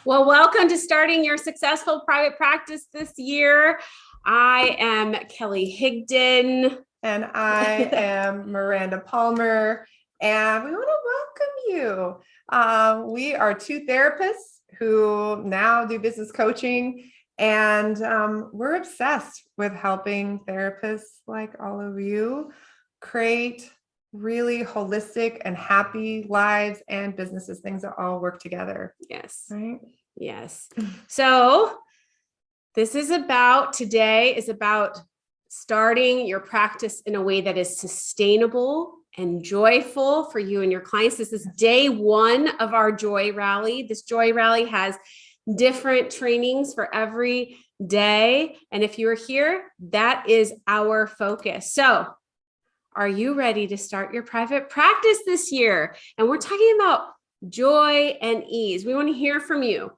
Well, welcome to starting your successful private practice this year. I am Kelly Higdon. And I am Miranda Palmer, and we want to welcome you. We are two therapists who now do business coaching, and we're obsessed with helping therapists like all of you create really holistic and happy lives and businesses, things that all work together. Yes. Right? Yes. So today is about starting your practice in a way that is sustainable and joyful for you and your clients. This is day one of our Joy Rally. This Joy Rally has different trainings for every day. And if you're here, that is our focus. So are you ready to start your private practice this year? And we're talking about joy and ease. We want to hear from you.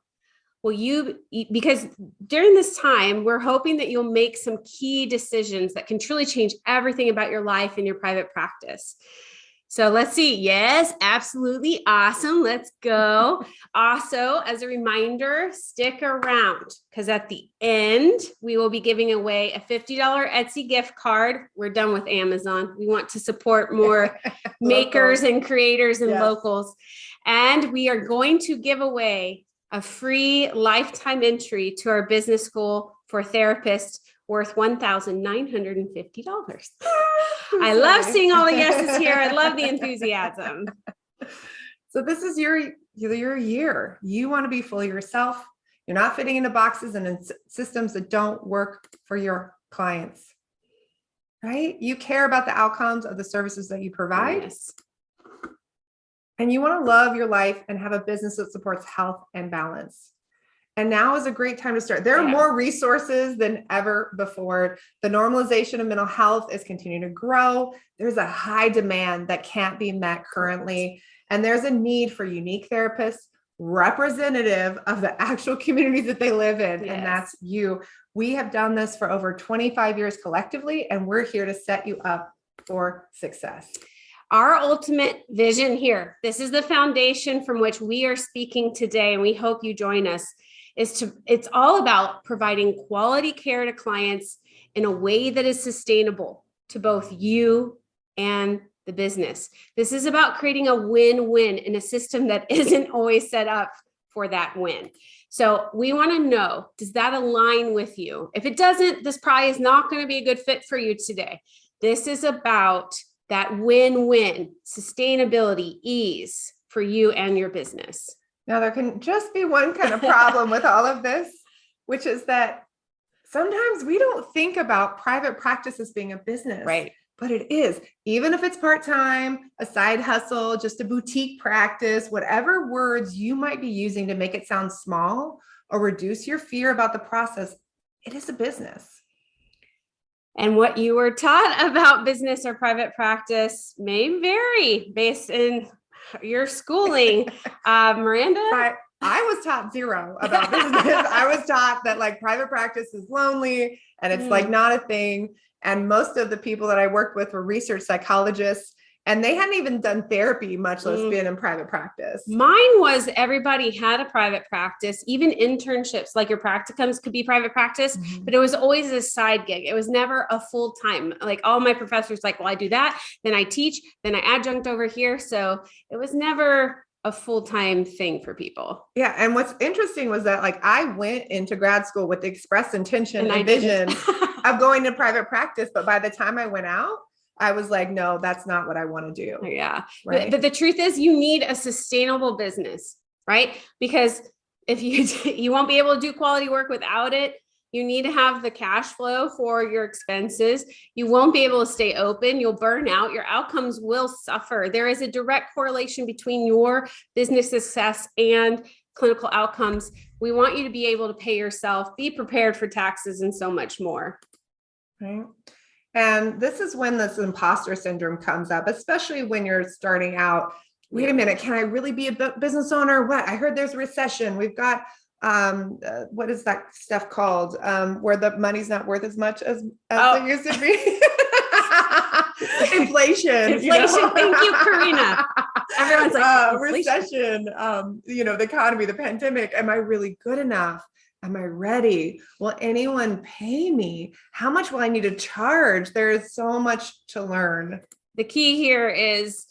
Because during this time, we're hoping that you'll make some key decisions that can truly change everything about your life and your private practice. So let's see. Yes, absolutely. Awesome. Let's go. Also, as a reminder, stick around because at the end, we will be giving away a $50 Etsy gift card. We're done with Amazon. We want to support more makers and creators and locals. And we are going to give away a free lifetime entry to our business school for therapists worth $1,950. I love seeing all the yeses here. I love the enthusiasm. So this is your year. You want to be fully yourself. You're not fitting into boxes and in systems that don't work for your clients, right? You care about the outcomes of the services that you provide. Yes. And you want to love your life and have a business that supports health and balance. And now is a great time to start. There are more resources than ever before. The normalization of mental health is continuing to grow. There's a high demand that can't be met currently. And there's a need for unique therapists representative of the actual communities that they live in. Yes. And that's you. We have done this for over 25 years collectively, and we're here to set you up for success. Our ultimate vision here, this is the foundation from which we are speaking today, and we hope you join us, it's all about providing quality care to clients in a way that is sustainable to both you and the business. This is about creating a win-win in a system that isn't always set up for that win. So we want to know, does that align with you? If it doesn't, this probably is not going to be a good fit for you today. This is about that win-win, sustainability, ease for you and your business. Now, there can just be one kind of problem with all of this, which is that sometimes we don't think about private practice as being a business. Right. But it is. Even if it's part-time, a side hustle, just a boutique practice, whatever words you might be using to make it sound small or reduce your fear about the process, it is a business. And what you were taught about business or private practice may vary based in your schooling. Miranda? I was taught zero about business. I was taught that like private practice is lonely and it's like not a thing. And most of the people that I worked with were research psychologists, and they hadn't even done therapy, much less been in private practice. Mine was everybody had a private practice, even internships, like your practicums could be private practice, but it was always a side gig. It was never a full time. Like all my professors, like, well, I do that, then I teach, then I adjunct over here. So it was never a full-time thing for people. Yeah. And what's interesting was that like I went into grad school with the express intention and vision of going to private practice. But by the time I went out, I was like, no, that's not what I want to do. Yeah. Right? But the truth is you need a sustainable business, right? Because if you won't be able to do quality work without it. You need to have the cash flow for your expenses. You won't be able to stay open. You'll burn out. Your outcomes will suffer. There is a direct correlation between your business success and clinical outcomes. We want you to be able to pay yourself, be prepared for taxes, and so much more. Right. And this is when this imposter syndrome comes up, especially when you're starting out. Wait a minute, can I really be a business owner? What? I heard there's a recession. We've got what is that stuff called? Where the money's not worth as much as it used to be. Inflation. Inflation. Thank you, Karina. Everyone's like, inflation. recession, the economy, the pandemic. Am I really good enough? Am I ready? Will anyone pay me? How much will I need to charge? There is so much to learn. The key here is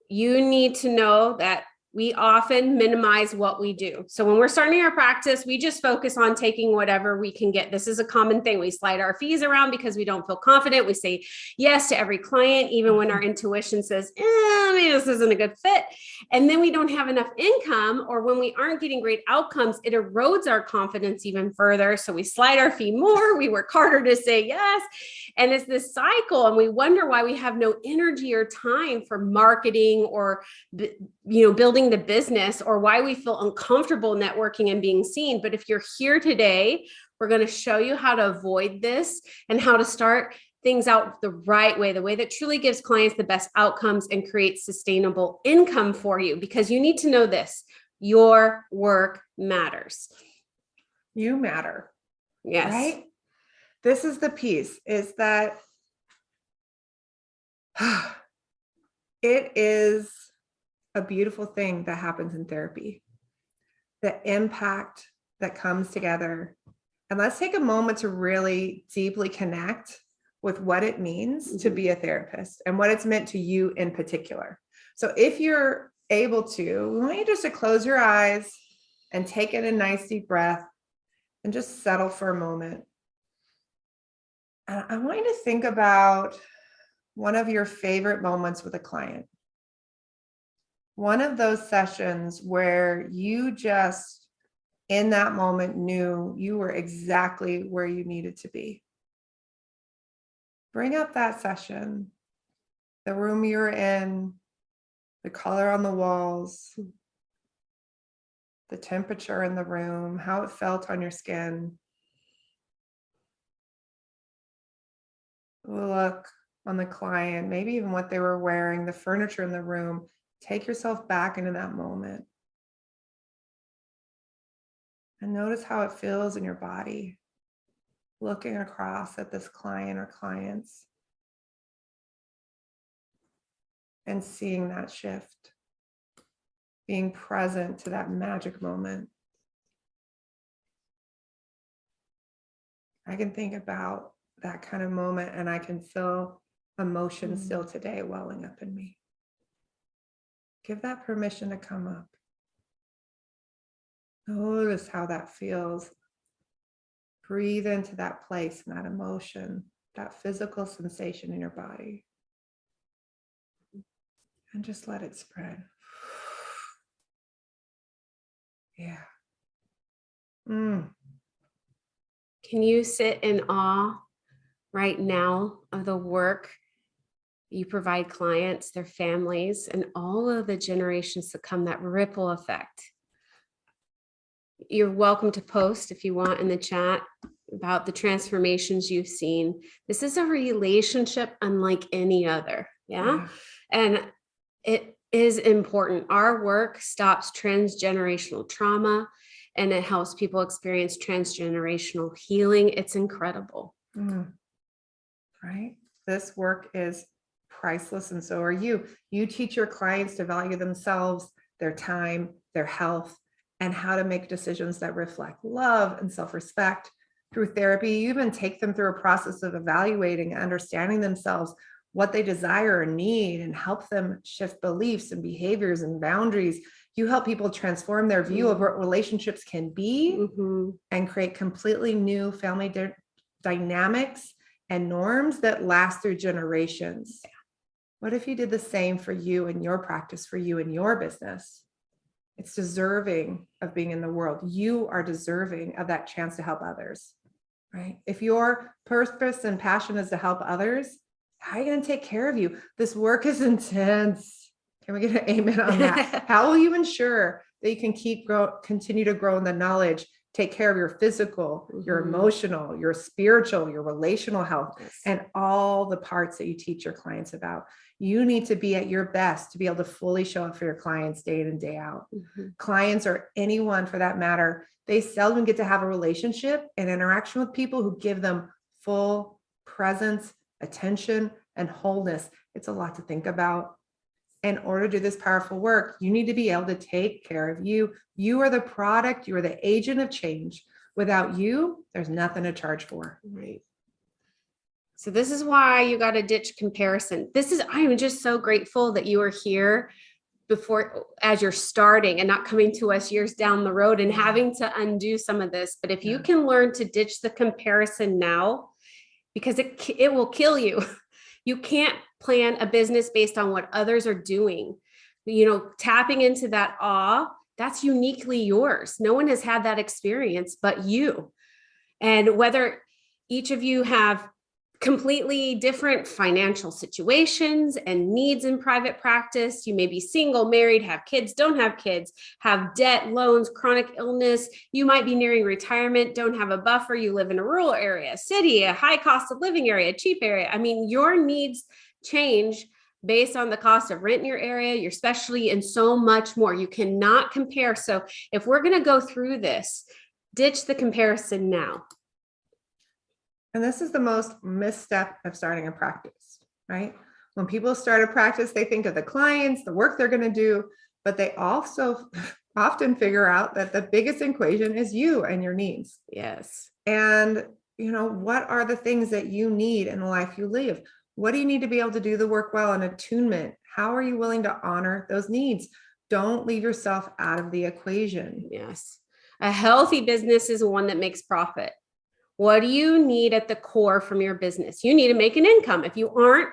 you need to know that we often minimize what we do. So when we're starting our practice, we just focus on taking whatever we can get. This is a common thing. We slide our fees around because we don't feel confident. We say yes to every client, even when our intuition says, maybe this isn't a good fit. And then we don't have enough income, or when we aren't getting great outcomes, it erodes our confidence even further. So we slide our fee more, we work harder to say yes. And it's this cycle, and we wonder why we have no energy or time for marketing or, building the business, or why we feel uncomfortable networking and being seen. But if you're here today, we're going to show you how to avoid this and how to start things out the right way, the way that truly gives clients the best outcomes and creates sustainable income for you. Because you need to know this, your work matters. You matter. Yes. Right? This is the piece, is that it is a beautiful thing that happens in therapy. The impact that comes together. And let's take a moment to really deeply connect with what it means to be a therapist and what it's meant to you in particular. So if you're able to, we want you just to close your eyes and take in a nice deep breath and just settle for a moment. And I want you to think about one of your favorite moments with a client. One of those sessions where you just, in that moment, knew you were exactly where you needed to be. Bring up that session, the room you're in, the color on the walls, the temperature in the room, how it felt on your skin. Look on the client, maybe even what they were wearing, the furniture in the room. Take yourself back into that moment. And notice how it feels in your body, looking across at this client or clients and seeing that shift, being present to that magic moment. I can think about that kind of moment and I can feel emotion still today welling up in me. Give that permission to come up. Notice how that feels. Breathe into that place and that emotion, that physical sensation in your body. And just let it spread. Yeah. Can you sit in awe right now of the work you provide clients, their families, and all of the generations to come, that ripple effect? You're welcome to post if you want in the chat about the transformations you've seen. This is a relationship unlike any other. Yeah. And it is important. Our work stops transgenerational trauma and it helps people experience transgenerational healing. It's incredible. Right? This work is priceless, and so are you. You teach your clients to value themselves, their time, their health, and how to make decisions that reflect love and self-respect. Through therapy, you even take them through a process of evaluating and understanding themselves, what they desire or need, and help them shift beliefs and behaviors and boundaries. You help people transform their view of what relationships can be and create completely new family dynamics and norms that last through generations. What if you did the same for you and your practice, for you and your business? It's deserving of being in the world. You are deserving of that chance to help others, right? If your purpose and passion is to help others, how are you going to take care of you? This work is intense. Can we get an amen on that? How will you ensure that you can continue to grow in the knowledge, take care of your physical, your emotional, your spiritual, your relational health, and all the parts that you teach your clients about? You need to be at your best to be able to fully show up for your clients day in and day out. Clients, or anyone for that matter, they seldom get to have a relationship and interaction with people who give them full presence, attention, and wholeness. It's a lot to think about. in order to do this powerful work, you need to be able to take care of you. You are the product, you are the agent of change. Without you, there's nothing to charge for. Right. So this is why you got to ditch comparison. I'm just so grateful that you are here before, as you're starting and not coming to us years down the road and having to undo some of this. But if you can learn to ditch the comparison now, because it will kill you. You can't plan a business based on what others are doing. Tapping into that awe, that's uniquely yours. No one has had that experience but you. And whether each of you have completely different financial situations and needs in private practice. You may be single, married, have kids, don't have kids, have debt, loans, chronic illness. You might be nearing retirement, don't have a buffer. You live in a rural area, city, a high cost of living area, cheap area. I mean, your needs change based on the cost of rent in your area, your specialty, and so much more. You cannot compare. So if we're going to go through this, ditch the comparison now. And this is the most misstep of starting a practice, right? When people start a practice, they think of the clients, the work they're going to do, but they also often figure out that the biggest equation is you and your needs. Yes. And, what are the things that you need in the life you live? What do you need to be able to do the work well in attunement? How are you willing to honor those needs? Don't leave yourself out of the equation. Yes. A healthy business is one that makes profit. What do you need at the core from your business? You need to make an income. If you aren't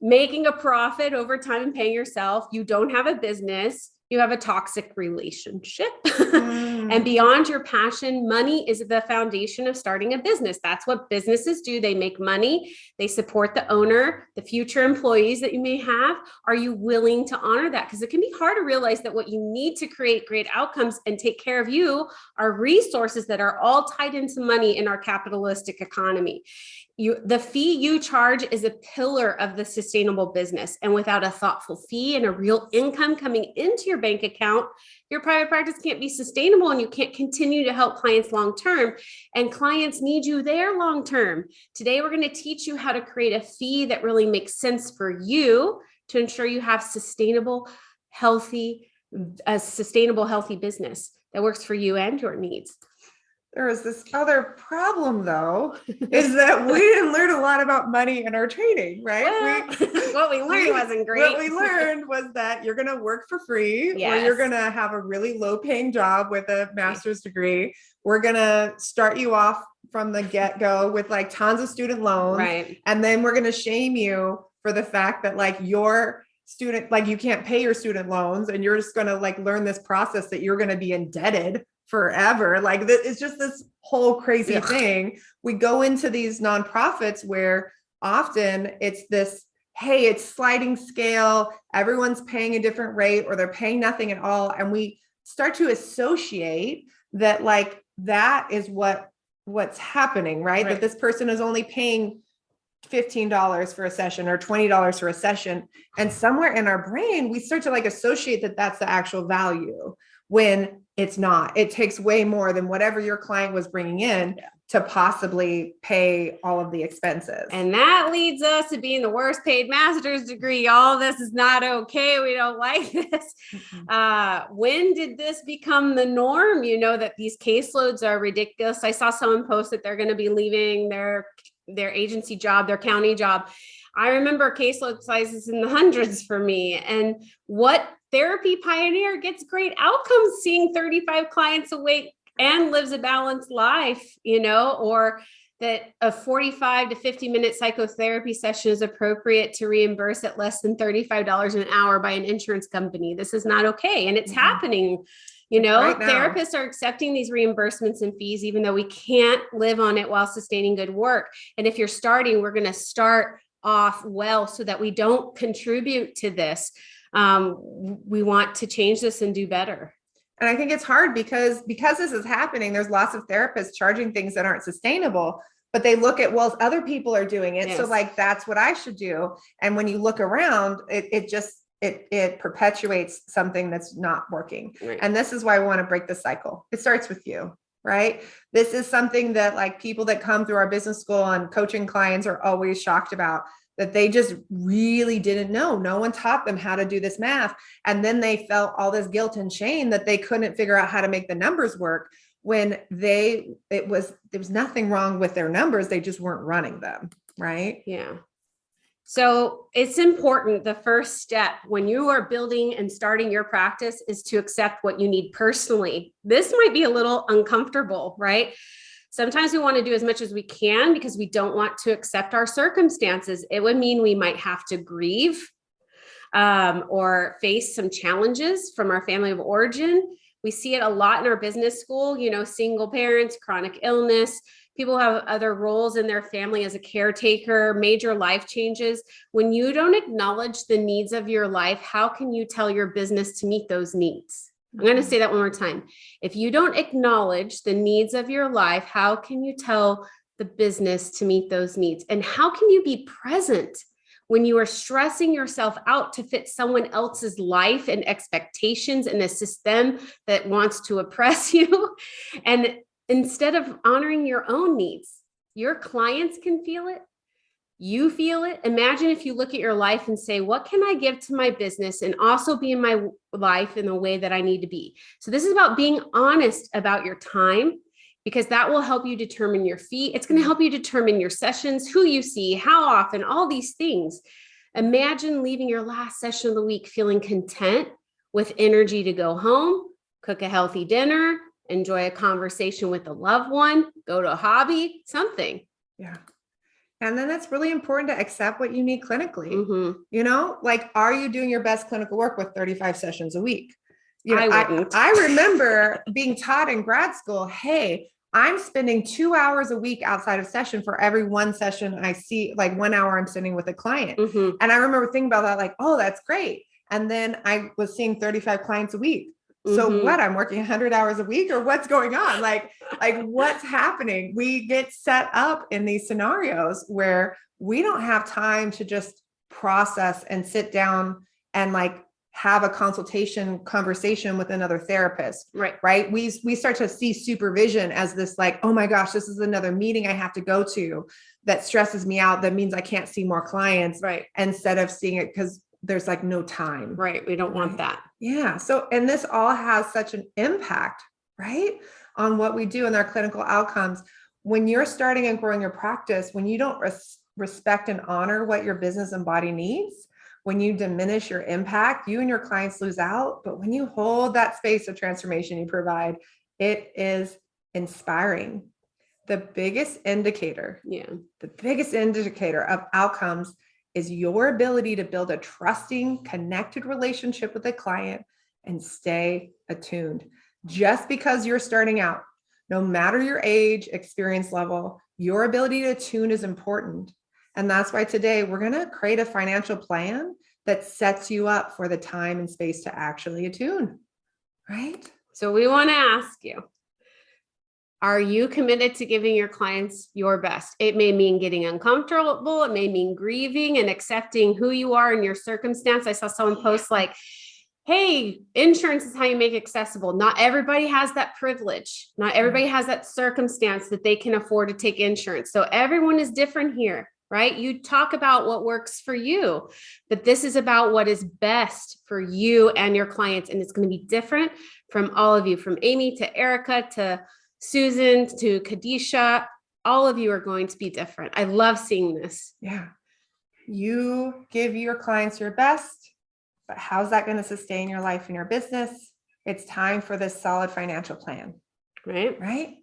making a profit over time and paying yourself, you don't have a business. You have a toxic relationship. And beyond your passion, money is the foundation of starting a business. That's what businesses do. They make money. They support the owner, the future employees that you may have. Are you willing to honor that? Because it can be hard to realize that what you need to create great outcomes and take care of you are resources that are all tied into money in our capitalistic economy. The fee you charge is a pillar of the sustainable business. And without a thoughtful fee and a real income coming into your bank account, your private practice can't be sustainable and you can't continue to help clients long-term. And clients need you there long-term. Today, we're going to teach you how to create a fee that really makes sense for you to ensure you have a sustainable, healthy business that works for you and your needs. There is this other problem, though, is that we didn't learn a lot about money in our training, right? Well, what we learned wasn't great. What we learned was that you're going to work for free, or you're going to have a really low-paying job with a master's degree. We're going to start you off from the get-go with like tons of student loans. Right. And then we're going to shame you for the fact that like your student, like you can't pay your student loans and you're just going to like learn this process that you're going to be indebted forever. Like it's just this whole crazy thing. We go into these nonprofits where often it's this, hey, it's sliding scale. Everyone's paying a different rate or they're paying nothing at all. And we start to associate that like, that is what's happening, right? That this person is only paying $15 for a session or $20 for a session. And somewhere in our brain, we start to like associate that that's the actual value when it's not. It takes way more than whatever your client was bringing in to possibly pay all of the expenses. And that leads us to being the worst paid master's degree. All this is not okay. We don't like this. When did this become the norm? That these caseloads are ridiculous. I saw someone post that they're going to be leaving their agency job, their county job. I remember caseload sizes in the hundreds for me. And what therapy pioneer gets great outcomes seeing 35 clients a week and lives a balanced life, or that a 45 to 50-minute psychotherapy session is appropriate to reimburse at less than $35 an hour by an insurance company. This is not okay. And it's happening. Right now. Therapists are accepting these reimbursements and fees, even though we can't live on it while sustaining good work. And if you're starting, we're going to start off well so that we don't contribute to this. We want to change this and do better. And I think it's hard because this is happening. There's lots of therapists charging things that aren't sustainable, but they look at, well, other people are doing it. Yes. So like, that's what I should do. And when you look around, it perpetuates something that's not working. Right. And this is why we want to break the cycle. It starts with you, right? This is something that like people that come through our business school and coaching clients are always shocked about. that they just really didn't know. No one taught them how to do this math. And then they felt all this guilt and shame that they couldn't figure out how to make the numbers work when there was nothing wrong with their numbers. They just weren't running them. Right. Yeah. So it's important. The first step when you are building and starting your practice is to accept what you need personally. This might be a little uncomfortable, right? Sometimes we want to do as much as we can because we don't want to accept our circumstances. It would mean we might have to grieve or face some challenges from our family of origin. We see it a lot in our business school, single parents, chronic illness. People have other roles in their family as a caretaker, major life changes. When you don't acknowledge the needs of your life, how can you tell your business to meet those needs? I'm going to say that one more time. If you don't acknowledge the needs of your life, how can you tell the business to meet those needs? And how can you be present when you are stressing yourself out to fit someone else's life and expectations in a system that wants to oppress you? And instead of honoring your own needs, your clients can feel it. You feel it. Imagine if you look at your life and say, what can I give to my business and also be in my life in the way that I need to be? So this is about being honest about your time, because that will help you determine your fee. It's going to help you determine your sessions, who you see, how often, all these things. Imagine leaving your last session of the week feeling content with energy to go home, cook a healthy dinner, enjoy a conversation with a loved one, go to a hobby, something. Yeah. And then it's really important to accept what you need clinically. Mm-hmm. Are you doing your best clinical work with 35 sessions a week? I wouldn't. I remember being taught in grad school, hey, I'm spending 2 hours a week outside of session for every one session I see, like 1 hour I'm sitting with a client. Mm-hmm. And I remember thinking about that, like, oh, that's great. And then I was seeing 35 clients a week. So Mm-hmm. what, I'm working 100 hours a week, or what's going on? Like what's happening? We get set up in these scenarios where we don't have time to just process and sit down and have a conversation with another therapist. Right. We start to see supervision as this oh my gosh, this is another meeting I have to go to that stresses me out. That means I can't see more clients. Right. Instead of seeing it because there's no time. Right. We don't want that. Yeah. So, and this all has such an impact, right, on what we do in our clinical outcomes. When you're starting and growing your practice, when you don't respect and honor what your business and body needs, when you diminish your impact, you and your clients lose out. But when you hold that space of transformation you provide, it is inspiring. The biggest indicator of outcomes is your ability to build a trusting, connected relationship with a client and stay attuned. Just because you're starting out, no matter your age, experience level, your ability to attune is important. And that's why today we're going to create a financial plan that sets you up for the time and space to actually attune, right? So we want to ask you, are you committed to giving your clients your best? It may mean getting uncomfortable. It may mean grieving and accepting who you are and your circumstance. I saw someone post hey, insurance is how you make it accessible. Not everybody has that privilege. Not everybody has that circumstance that they can afford to take insurance. So everyone is different here, right? You talk about what works for you, but this is about what is best for you and your clients. And it's going to be different from all of you, from Amy to Erica to Susan to Kadisha. All of you are going to be different. I love seeing this. Yeah. You give your clients your best, but how's that going to sustain your life and your business? It's time for this solid financial plan. Right?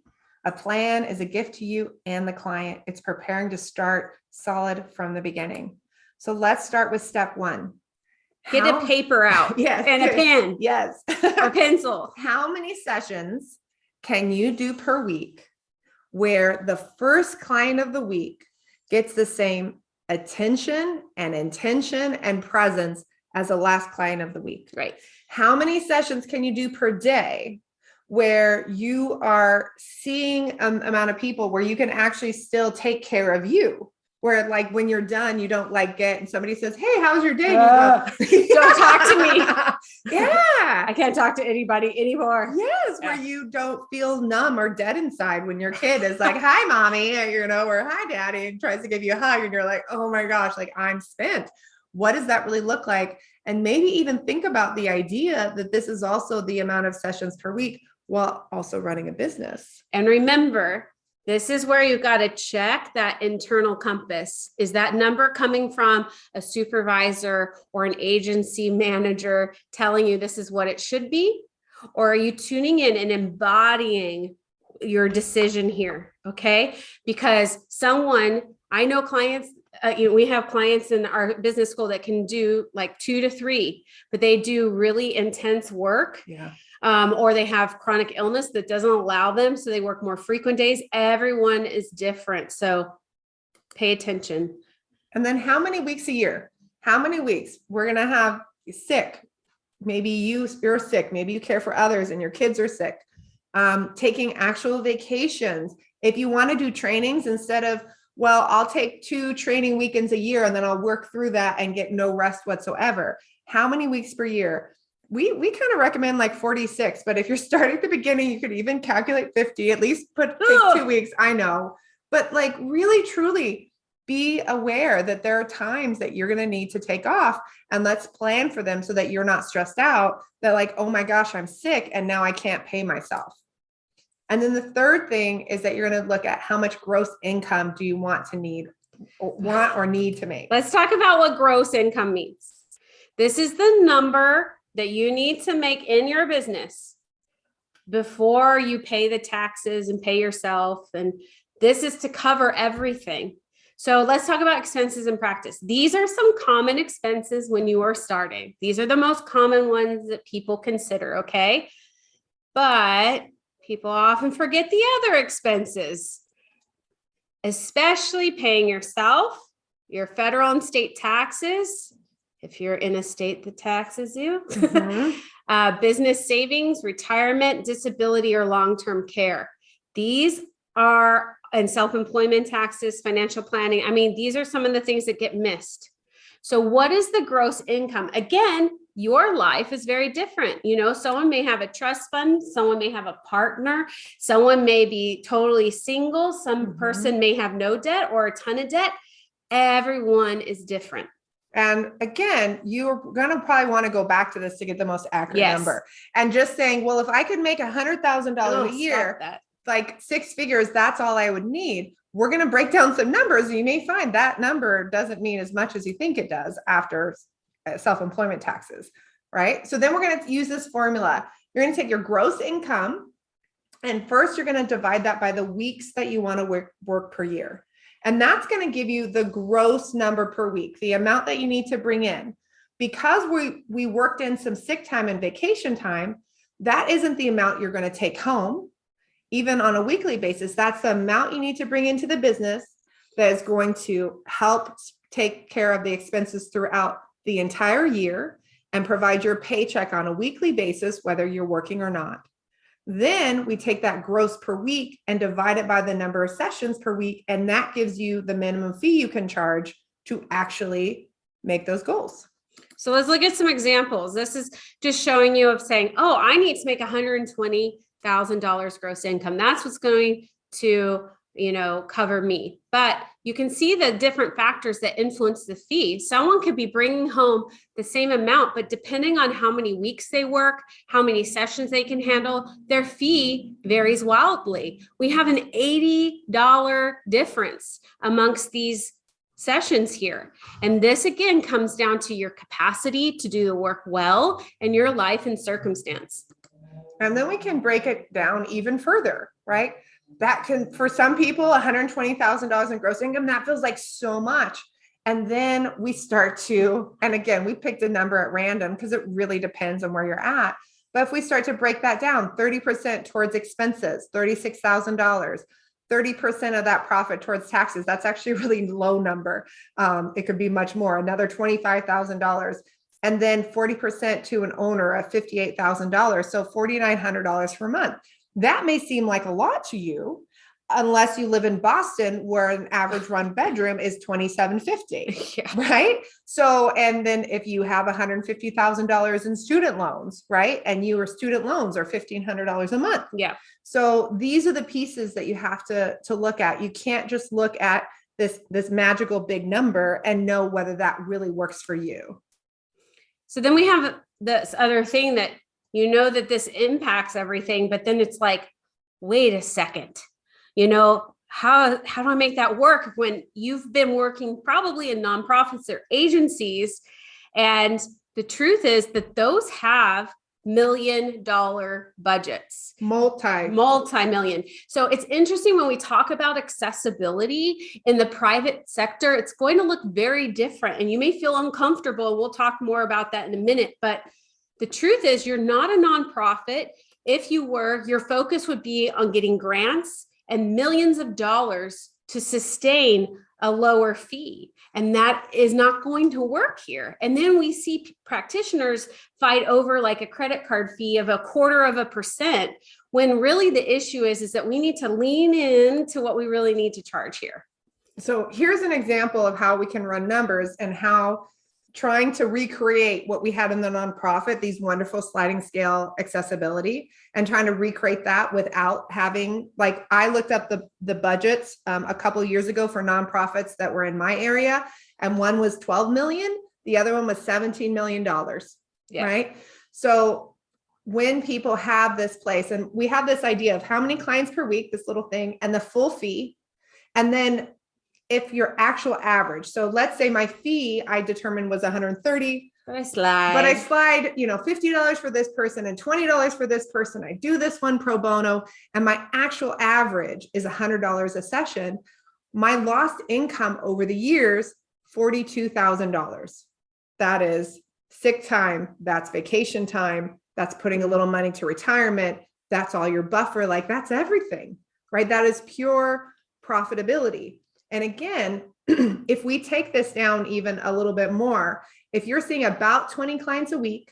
A plan is a gift to you and the client. It's preparing to start solid from the beginning. So let's start with step one. Get a paper out. Yes. And a pen. Yes. Or pencil. How many sessions can you do per week where the first client of the week gets the same attention and intention and presence as the last client of the week? Right. How many sessions can you do per day where you are seeing an amount of people where you can actually still take care of you? Where when you're done, you don't and somebody says, hey, how's your day? Don't talk to me. Yeah. I can't talk to anybody anymore. Yes, where you don't feel numb or dead inside when your kid is like, hi, mommy, or hi, daddy, and tries to give you a hug. And you're like, oh my gosh, like I'm spent. What does that really look like? And maybe even think about the idea that this is also the amount of sessions per week while also running a business. And remember, this is where you've got to check that internal compass. Is that number coming from a supervisor or an agency manager telling you this is what it should be? Or are you tuning in and embodying your decision here? Okay. Because I know clients, we have clients in our business school that can do like 2 to 3, but they do really intense work. Yeah. Or they have chronic illness that doesn't allow them. So they work more frequent days. Everyone is different. So pay attention. And then how many weeks a year? How many weeks we're going to have sick? Maybe you're sick. Maybe you care for others and your kids are sick. Taking actual vacations. If you want to do trainings instead of, well, I'll take 2 training weekends a year and then I'll work through that and get no rest whatsoever. How many weeks per year? We kind of recommend like 46, but if you're starting at the beginning, you could even calculate 50, at least take 2 weeks. I know, but like really, truly be aware that there are times that you're going to need to take off, and let's plan for them so that you're not stressed out that like, oh my gosh, I'm sick and now I can't pay myself. And then the third thing is that you're going to look at how much gross income do you want or need to make. Let's talk about what gross income means. This is the number that you need to make in your business before you pay the taxes and pay yourself. And this is to cover everything. So let's talk about expenses in practice. These are some common expenses when you are starting. These are the most common ones that people consider, okay? But people often forget the other expenses, especially paying yourself, your federal and state taxes, if you're in a state that taxes you, business savings, retirement, disability, or long-term care. These are, and self-employment taxes, financial planning. I mean, these are some of the things that get missed. So what is the gross income? Again, your life is very different. Someone may have a trust fund, someone may have a partner, someone may be totally single, some person may have no debt or a ton of debt. Everyone is different. And again, you're going to probably want to go back to this to get the most accurate number. And just saying, well, if I could make $100,000 a year, like 6 figures, that's all I would need. We're going to break down some numbers. And you may find that number doesn't mean as much as you think it does after self-employment taxes, right? So then we're going to use this formula. You're going to take your gross income, and first you're going to divide that by the weeks that you want to work per year. And that's going to give you the gross number per week, the amount that you need to bring in. Because we worked in some sick time and vacation time, that isn't the amount you're going to take home. Even on a weekly basis, that's the amount you need to bring into the business that is going to help take care of the expenses throughout the entire year and provide your paycheck on a weekly basis, whether you're working or not. Then we take that gross per week and divide it by the number of sessions per week. And that gives you the minimum fee you can charge to actually make those goals. So let's look at some examples. This is just showing you of saying, oh, I need to make $120,000 gross income. That's what's going to, cover me. But you can see the different factors that influence the fee. Someone could be bringing home the same amount, but depending on how many weeks they work, how many sessions they can handle, their fee varies wildly. We have an $80 difference amongst these sessions here. And this again comes down to your capacity to do the work well and your life and circumstance. And then we can break it down even further, right? That can, for some people, $120,000 in gross income, that feels like so much. And then we start to, and again, we picked a number at random because it really depends on where you're at. But if we start to break that down, 30% towards expenses, $36,000, 30% of that profit towards taxes, that's actually a really low number. It could be much more, another $25,000. And then 40% to an owner of $58,000. So $4,900 per month. That may seem like a lot to you, unless you live in Boston, where an average one bedroom is $2,750, Yeah. right? So, and then if you have $150,000 in student loans, right? And your student loans are $1,500 a month. Yeah. So these are the pieces that you have to look at. You can't just look at this magical big number and know whether that really works for you. So then we have this other thing that, that this impacts everything, but then it's like, wait a second, how do I make that work when you've been working probably in nonprofits or agencies? And the truth is that those have $1 million budgets, multi-million. So it's interesting when we talk about accessibility in the private sector, it's going to look very different, and you may feel uncomfortable. We'll talk more about that in a minute, but the truth is you're not a nonprofit. If you were, your focus would be on getting grants and millions of dollars to sustain a lower fee. And that is not going to work here. And then we see practitioners fight over like a credit card fee of 0.25%, when really the issue is that we need to lean into what we really need to charge here. So here's an example of how we can run numbers and how trying to recreate what we had in the nonprofit, these wonderful sliding scale accessibility, and trying to recreate that without having, like, I looked up the budgets a couple of years ago for nonprofits that were in my area, and one was 12 million, the other one was $17 million, right? So when people have this place, and we have this idea of how many clients per week, this little thing, and the full fee, and then if your actual average, so let's say my fee I determined was 130, but I slide, $50 for this person and $20 for this person. I do this one pro bono, and my actual average is $100 a session. My lost income over the years, $42,000. That is sick time. That's vacation time. That's putting a little money to retirement. That's all your buffer. Like, that's everything, right? That is pure profitability. And again, if we take this down even a little bit more, if you're seeing about 20 clients a week,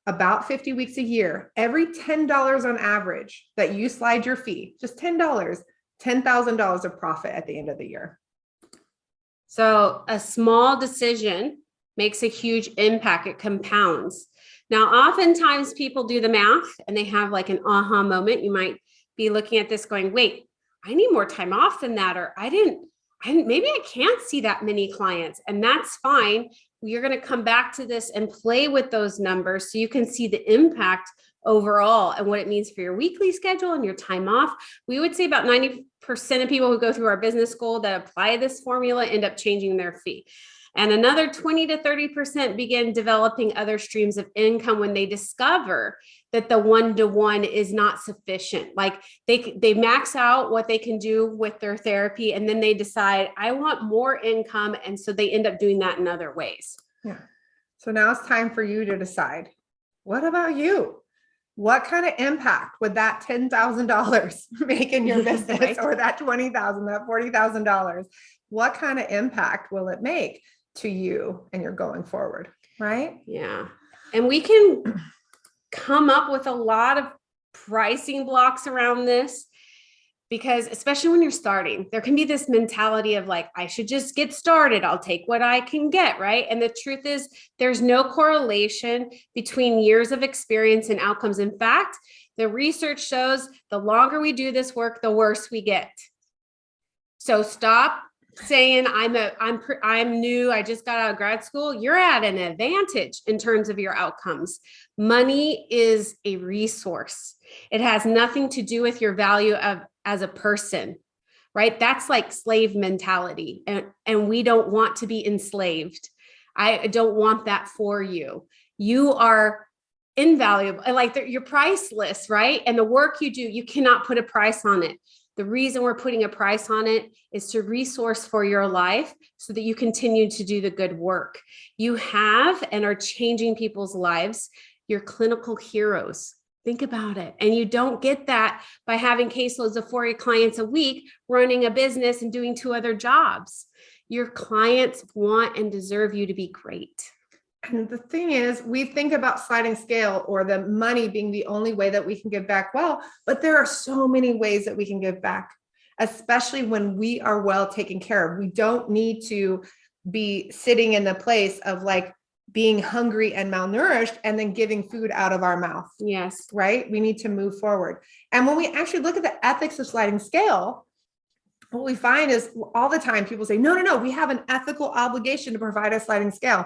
about 50 weeks a year, every $10 on average that you slide your fee, just $10, $10,000 of profit at the end of the year. So a small decision makes a huge impact. It compounds. Now, oftentimes people do the math and they have like an aha moment. You might be looking at this going, wait, I need more time off than that, or maybe I can't see that many clients, and that's fine. You're going to come back to this and play with those numbers so you can see the impact overall and what it means for your weekly schedule and your time off. We would say about 90% of people who go through our business school that apply this formula end up changing their fee. And another 20 to 30% begin developing other streams of income when they discover that the one-to-one is not sufficient. Like they max out what they can do with their therapy, and then they decide, I want more income. And so they end up doing that in other ways. Yeah. So now it's time for you to decide, what about you? What kind of impact would that $10,000 make in your business, right? Or that $20,000, that $40,000? What kind of impact will it make to you and you're going forward, right? Yeah. And we can come up with a lot of pricing blocks around this, because especially when you're starting, there can be this mentality of like, I should just get started. I'll take what I can get, right? And the truth is there's no correlation between years of experience and outcomes. In fact, the research shows the longer we do this work, the worse we get. So stop saying I'm new, I just got out of grad school. You're at an advantage in terms of your outcomes. Money is a resource. It has nothing to do with your value as a person, right? That's like slave mentality. And we don't want to be enslaved. I don't want that for you. You are invaluable. Like you're priceless, right? And the work you do, you cannot put a price on it. The reason we're putting a price on it is to resource for your life so that you continue to do the good work. You have and are changing people's lives. You're clinical heroes. Think about it. And you don't get that by having caseloads of 40 clients a week, running a business and doing 2 other jobs. Your clients want and deserve you to be great. And the thing is, we think about sliding scale or the money being the only way that we can give back. Well, but there are so many ways that we can give back. especially when we are well taken care of. We don't need to be sitting in the place of like being hungry and malnourished and then giving food out of our mouth. Yes. Right? We need to move forward. And when we actually look at the ethics of sliding scale, what we find is all the time people say, no, we have an ethical obligation to provide a sliding scale.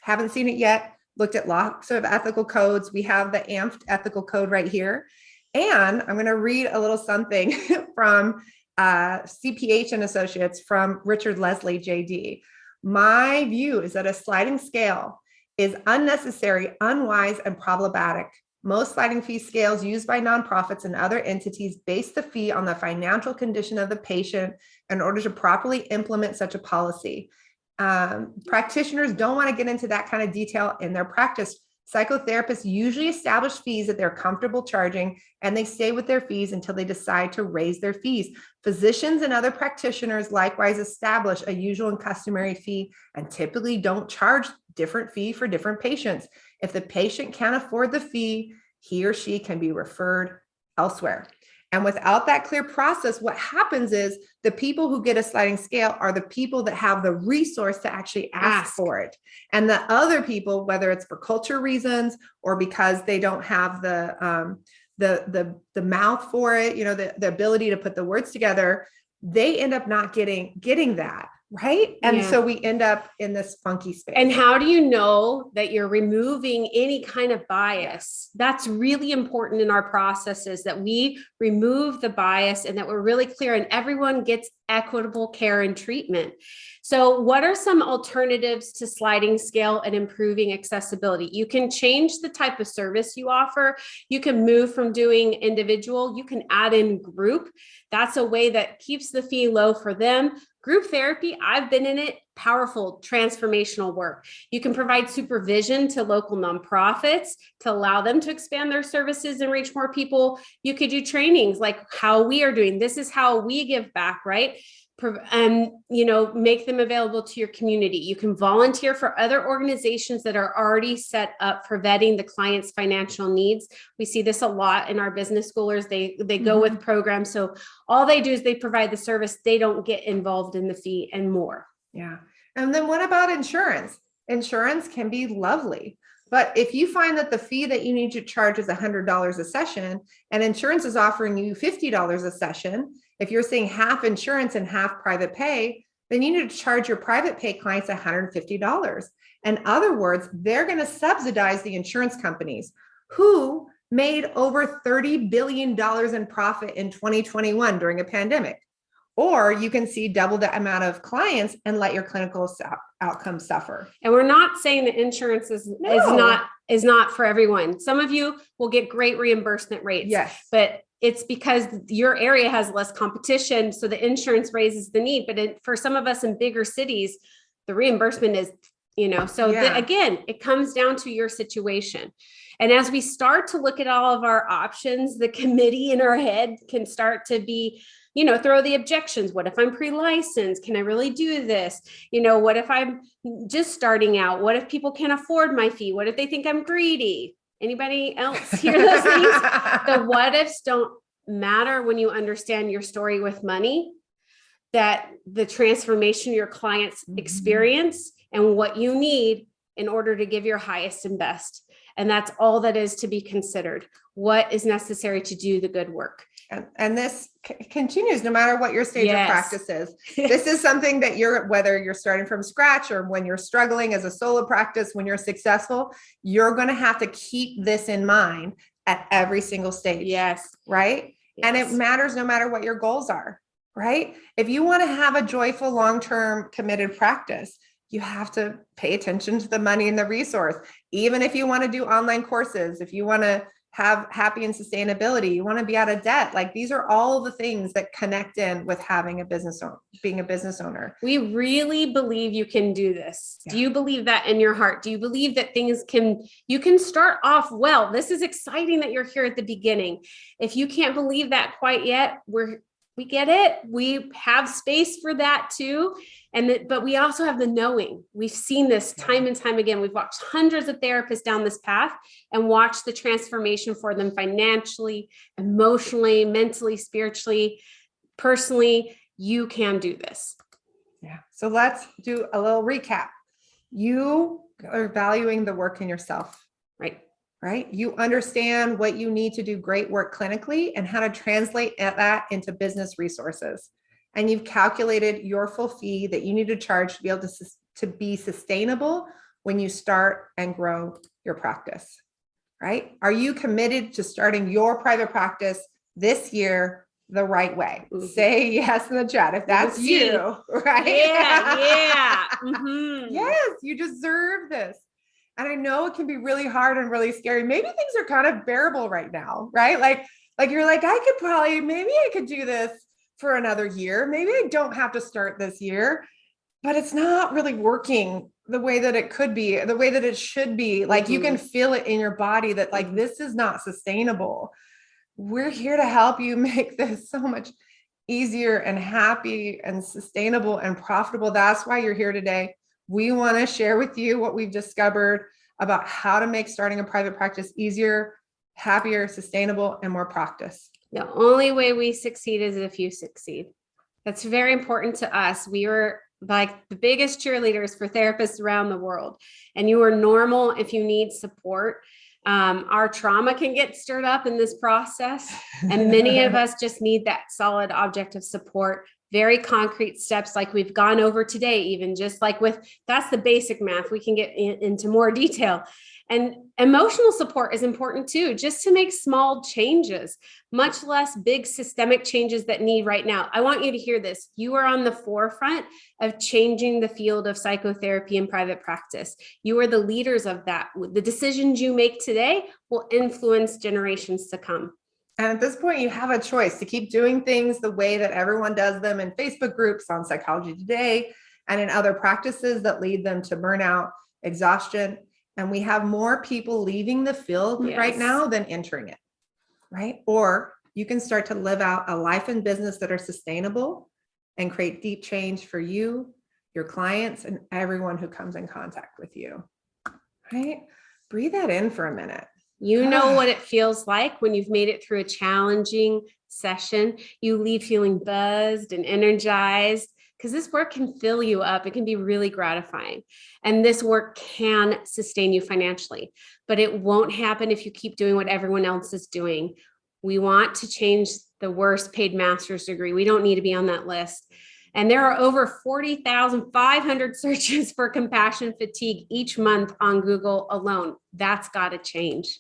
Haven't seen it yet. Looked at lots of ethical codes. We have the AMPT ethical code right here. And I'm going to read a little something from CPH and Associates from Richard Leslie, JD. My view is that a sliding scale is unnecessary, unwise, and problematic. Most sliding fee scales used by nonprofits and other entities base the fee on the financial condition of the patient in order to properly implement such a policy. Practitioners don't want to get into that kind of detail in their practice. Psychotherapists usually establish fees that they're comfortable charging, and they stay with their fees until they decide to raise their fees. Physicians and other practitioners likewise establish a usual and customary fee and typically don't charge different fee for different patients. If the patient can't afford the fee, he or she can be referred elsewhere. And without that clear process, what happens is the people who get a sliding scale are the people that have the resource to actually ask for it. And the other people, whether it's for culture reasons or because they don't have the mouth for it, you know, the ability to put the words together, they end up not getting that. Right. And so we end up in this funky space. And how do you know that you're removing any kind of bias? That's really important in our processes, that we remove the bias and that we're really clear and everyone gets equitable care and treatment. So what are some alternatives to sliding scale and improving accessibility? You can change the type of service you offer. You can move from doing individual. You can add in group. That's a way that keeps the fee low for them. Group therapy, I've been in it, powerful transformational work. You can provide supervision to local nonprofits to allow them to expand their services and reach more people. You could do trainings like how we are doing. This is how we give back, right? And, you know, make them available to your community. You can volunteer for other organizations that are already set up for vetting the client's financial needs. We see this a lot in our business schoolers. They go with programs. So all they do is they provide the service. They don't get involved in the fee and more. Yeah. And then what about insurance? Insurance can be lovely. But if you find that the fee that you need to charge is $100 a session and insurance is offering you $50 a session, if you're seeing half insurance and half private pay, then you need to charge your private pay clients $150. In other words, they're going to subsidize the insurance companies who made over $30 billion in profit in 2021 during a pandemic. Or you can see double the amount of clients and let your clinical outcomes suffer. And we're not saying that insurance is not for everyone. Some of you will get great reimbursement rates. Yes. But it's because your area has less competition. So the insurance raises the need. But for some of us in bigger cities, the reimbursement is, again, it comes down to your situation. And as we start to look at all of our options, the committee in our head can start to be, throw the objections. What if I'm pre-licensed? Can I really do this? What if I'm just starting out? What if people can't afford my fee? What if they think I'm greedy? Anybody else hear those things? The what ifs don't matter when you understand your story with money, that the transformation your clients experience and what you need in order to give your highest and best. And that's all that is to be considered. What is necessary to do the good work? And this continues no matter what your stage of practice is. This is something that whether you're starting from scratch or when you're struggling as a solo practice, when you're successful, you're going to have to keep this in mind at every single stage. Yes. Right. Yes. And it matters no matter what your goals are. Right. If you want to have a joyful, long-term committed practice, you have to pay attention to the money and the resource. Even if you want to do online courses, if you want to have happy and sustainability, you want to be out of debt. Like these are all the things that connect in with having a business owner, being a business owner. We really believe you can do this. Yeah. Do you believe that in your heart? Do you believe that you can start off well? This is exciting that you're here at the beginning. If you can't believe that quite yet, we get it. We have space for that too. But we also have the knowing. We've seen this time and time again. We've watched hundreds of therapists down this path and watched the transformation for them financially, emotionally, mentally, spiritually. personally, you can do this. Yeah. So let's do a little recap. You are valuing the work in yourself, right? You understand what you need to do great work clinically and how to translate that into business resources. And you've calculated your full fee that you need to charge to be able to be sustainable when you start and grow your practice, right? Are you committed to starting your private practice this year the right way? Mm-hmm. Say yes in the chat if that's you, right? Yeah. Yes, you deserve this. And I know it can be really hard and really scary. Maybe things are kind of bearable right now, right? Like you're like, maybe I could do this for another year. Maybe I don't have to start this year, but it's not really working the way that it could be, the way that it should be. Like you can feel it in your body that like, this is not sustainable. We're here to help you make this so much easier and happy and sustainable and profitable. That's why you're here today. We want to share with you what we've discovered about how to make starting a private practice easier, happier, sustainable, and more practice. The only way we succeed is if you succeed. That's very important to us. We are like the biggest cheerleaders for therapists around the world, and you are normal if you need support. Our trauma can get stirred up in this process, and many of us just need that solid object of support. Very concrete steps like we've gone over today, even just like that's the basic math. We can get into more detail. And emotional support is important too, just to make small changes, much less big systemic changes that need right now. I want you to hear this. You are on the forefront of changing the field of psychotherapy in private practice. You are the leaders of that. The decisions you make today will influence generations to come. And at this point, you have a choice to keep doing things the way that everyone does them in Facebook groups, on Psychology Today, and in other practices that lead them to burnout, exhaustion. And we have more people leaving the field right now than entering it, right? Or you can start to live out a life and business that are sustainable and create deep change for you, your clients, and everyone who comes in contact with you, right? Breathe that in for a minute. You know what it feels like when you've made it through a challenging session. You leave feeling buzzed and energized because this work can fill you up. It can be really gratifying. And this work can sustain you financially, but it won't happen if you keep doing what everyone else is doing. We want to change the worst paid master's degree. We don't need to be on that list. And there are over 40,500 searches for compassion fatigue each month on Google alone. That's got to change.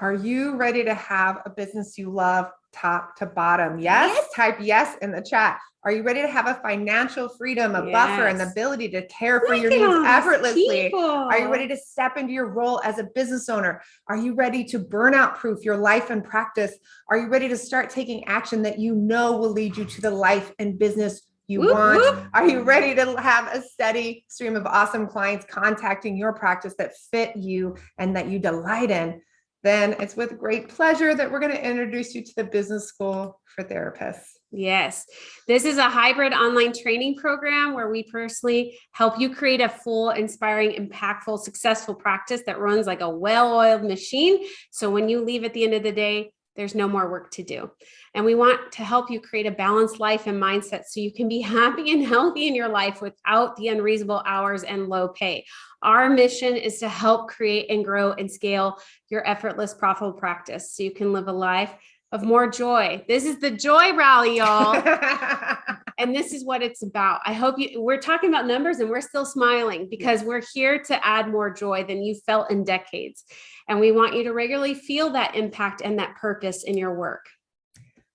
Are you ready to have a business you love top to bottom? Yes. Type yes in the chat. Are you ready to have a financial freedom, a buffer, and the ability to care for your needs effortlessly? Are you ready to step into your role as a business owner? Are you ready to burnout proof your life and practice? Are you ready to start taking action that you know will lead you to the life and business you want? Are you ready to have a steady stream of awesome clients contacting your practice that fit you and that you delight in? Then it's with great pleasure that we're going to introduce you to the Business School for Therapists. Yes, this is a hybrid online training program where we personally help you create a full, inspiring, impactful, successful practice that runs like a well-oiled machine. So when you leave at the end of the day, there's no more work to do. And we want to help you create a balanced life and mindset so you can be happy and healthy in your life without the unreasonable hours and low pay. Our mission is to help create and grow and scale your effortless, profitable practice so you can live a life of more joy. This is the joy rally, y'all. And this is what it's about. I hope we're talking about numbers and we're still smiling because we're here to add more joy than you felt in decades. And we want you to regularly feel that impact and that purpose in your work.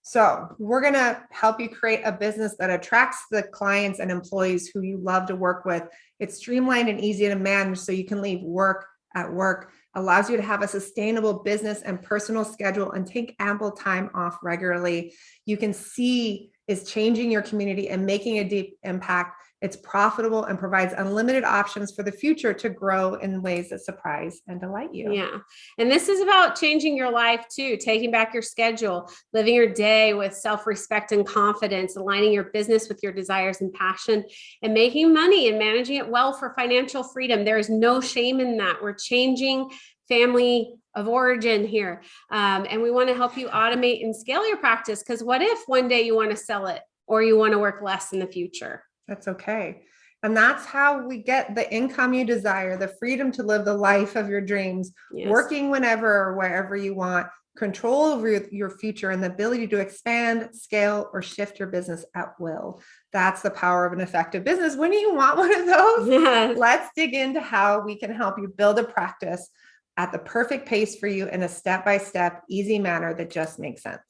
So we're going to help you create a business that attracts the clients and employees who you love to work with. It's streamlined and easy to manage so you can leave work at work, allows you to have a sustainable business and personal schedule and take ample time off regularly. You can see is changing your community and making a deep impact. It's profitable and provides unlimited options for the future to grow in ways that surprise and delight you. Yeah. And this is about changing your life too, taking back your schedule, living your day with self-respect and confidence, aligning your business with your desires and passion, and making money and managing it well for financial freedom. There is no shame in that. We're changing family of origin here. And we want to help you automate and scale your practice. Because what if one day you want to sell it or you want to work less in the future? That's okay. And that's how we get the income you desire, the freedom to live the life of your dreams, Yes. working whenever or wherever you want, control over your future, and the ability to expand, scale, or shift your business at will. That's the power of an effective business. When do you want one of those? Yes. Let's dig into how we can help you build a practice at the perfect pace for you in a step-by-step, easy manner that just makes sense.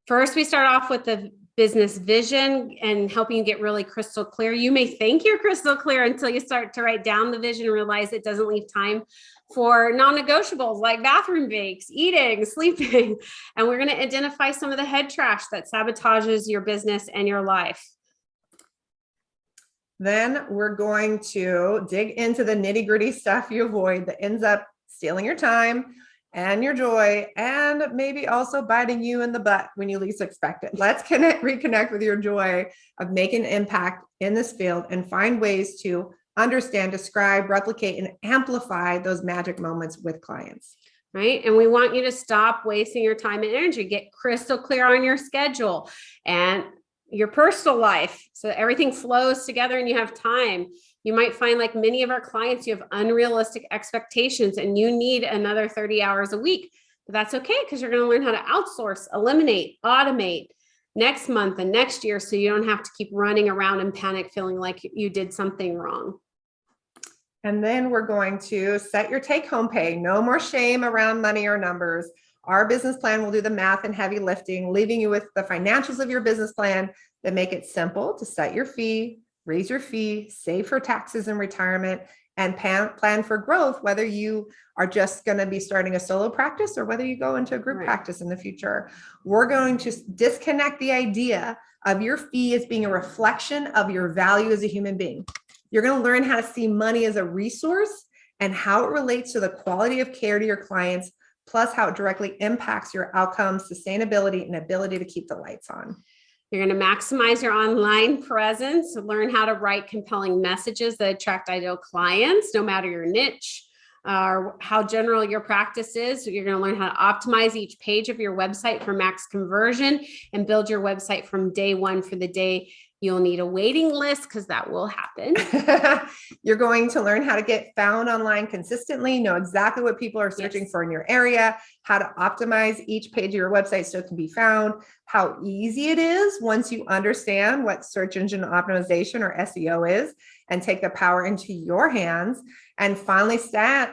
First, we start off with the business vision and helping you get really crystal clear. You may think you're crystal clear until you start to write down the vision and realize it doesn't leave time for non-negotiables like bathroom breaks, eating, sleeping. And we're going to identify some of the head trash that sabotages your business and your life. Then we're going to dig into the nitty-gritty stuff you avoid that ends up stealing your time and your joy, and maybe also biting you in the butt when you least expect it. Let's reconnect with your joy of making an impact in this field and find ways to understand, describe, replicate, and amplify those magic moments with clients. Right. And we want you to stop wasting your time and energy, get crystal clear on your schedule and your personal life so that everything flows together and you have time. You might find, like many of our clients, you have unrealistic expectations and you need another 30 hours a week, but that's okay because you're going to learn how to outsource, eliminate, automate next month and next year. So you don't have to keep running around in panic, feeling like you did something wrong. And then we're going to set your take-home pay. No more shame around money or numbers. Our business plan will do the math and heavy lifting, leaving you with the financials of your business plan that make it simple to set your fee, raise your fee, save for taxes and retirement, and plan for growth, whether you are just going to be starting a solo practice or whether you go into a group practice in the future. We're going to disconnect the idea of your fee as being a reflection of your value as a human being. You're going to learn how to see money as a resource and how it relates to the quality of care to your clients, plus how it directly impacts your outcomes, sustainability, and ability to keep the lights on. You're going to maximize your online presence, learn how to write compelling messages that attract ideal clients, no matter your niche or how general your practice is. So you're going to learn how to optimize each page of your website for max conversion and build your website from day one for the day you'll need a waiting list, because that will happen. You're going to learn how to get found online consistently, know exactly what people are searching for in your area, how to optimize each page of your website so it can be found, how easy it is once you understand what search engine optimization or SEO is and take the power into your hands. And finally,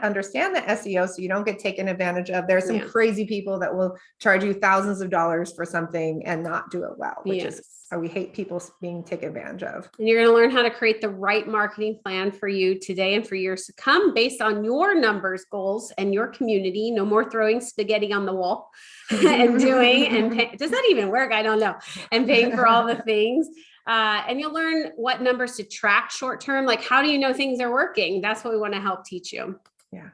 understand the SEO so you don't get taken advantage of. There's some crazy people that will charge you thousands of dollars for something and not do it well, which is how we hate people being taken advantage of. And you're going to learn how to create the right marketing plan for you today and for years to come based on your numbers, goals, and your community. No more throwing spaghetti on the wall and does that even work? I don't know. And paying for all the things. And you'll learn what numbers to track short term. Like, how do you know things are working? That's what we want to help teach you. Yeah.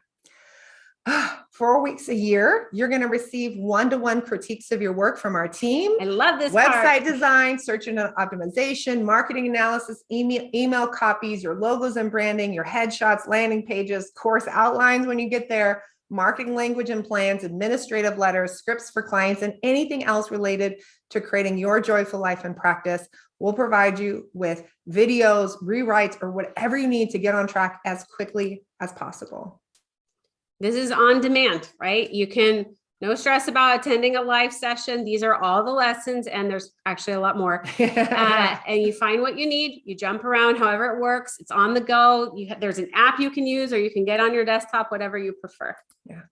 4 weeks a year, you're going to receive one-to-one critiques of your work from our team. I love this website design, search engine optimization, marketing analysis, email copies, your logos and branding, your headshots, landing pages, course outlines when you get there, marketing language and plans, administrative letters, scripts for clients, and anything else related to creating your joyful life and practice. We'll provide you with videos, rewrites, or whatever you need to get on track as quickly as possible. This is on demand, right? You can, no stress about attending a live session. These are all the lessons, and there's actually a lot more. And you find what you need, you jump around however it works. It's on the go. There's an app you can use, or you can get on your desktop, whatever you prefer. Yeah.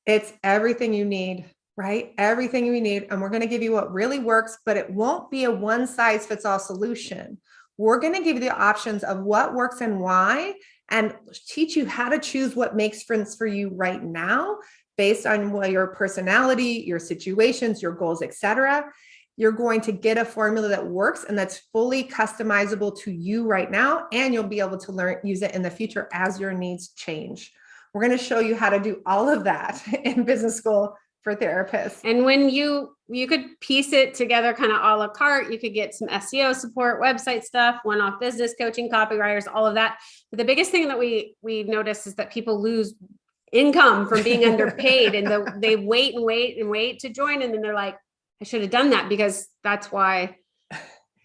It's everything you need, right? Everything you need. And we're going to give you what really works, but it won't be a one size fits all solution. We're going to give you the options of what works and why, and teach you how to choose what makes sense for you right now, based on your personality, your situations, your goals, etc. You're going to get a formula that works and that's fully customizable to you right now, and you'll be able to use it in the future as your needs change. We're going to show you how to do all of that in business school for therapists. And when you could piece it together kind of a la carte, you could get some SEO support, website stuff, one-off business coaching, copywriters, all of that. But the biggest thing that we notice is that people lose income from being underpaid, and they wait and wait and wait to join. And then they're like, I should have done that, because that's why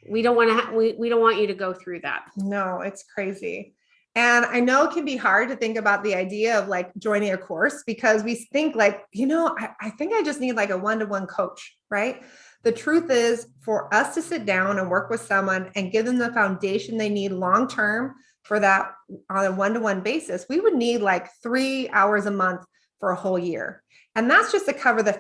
we don't want to, we don't want you to go through that. No, it's crazy. And I know it can be hard to think about the idea of like joining a course, because we think like, I think I just need like a one-to-one coach, right? The truth is, for us to sit down and work with someone and give them the foundation they need long-term for that on a one-to-one basis, we would need like 3 hours a month for a whole year. And that's just to cover the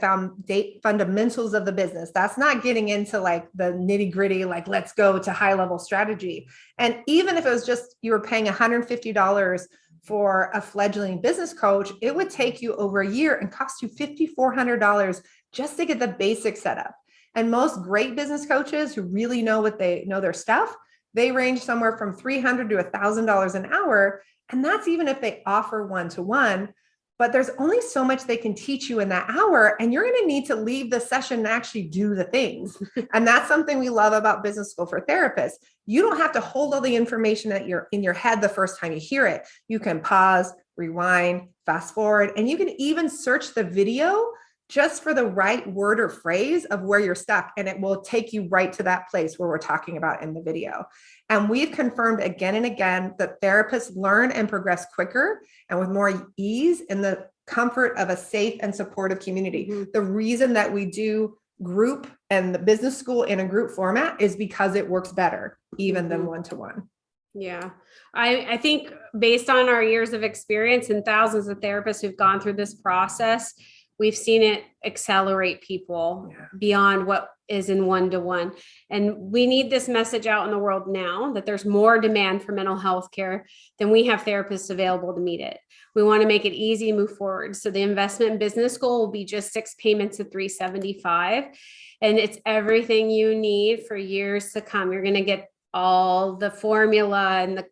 fundamentals of the business. That's not getting into like the nitty gritty, like let's go to high level strategy. And even if it was just, you were paying $150 for a fledgling business coach, it would take you over a year and cost you $5,400 just to get the basics set up. And most great business coaches who really know their stuff, they range somewhere from $300 to $1,000 an hour. And that's even if they offer one-to-one. But there's only so much they can teach you in that hour, and you're going to need to leave the session and actually do the things. And that's something we love about business school for therapists. You don't have to hold all the information that you're in your head the first time you hear it. You can pause, rewind, fast forward, and you can even search the video just for the right word or phrase of where you're stuck, and it will take you right to that place where we're talking about in the video. And we've confirmed again and again that therapists learn and progress quicker and with more ease in the comfort of a safe and supportive community. Mm-hmm. The reason that we do group and the business school in a group format is because it works better even than one-to-one. Yeah. I think based on our years of experience and thousands of therapists who've gone through this process, we've seen it accelerate people beyond what is in one-to-one. And we need this message out in the world now that there's more demand for mental health care than we have therapists available to meet it. We want to make it easy and move forward. So the investment in business school will be just 6 payments of $375. And it's everything you need for years to come. You're going to get all the formula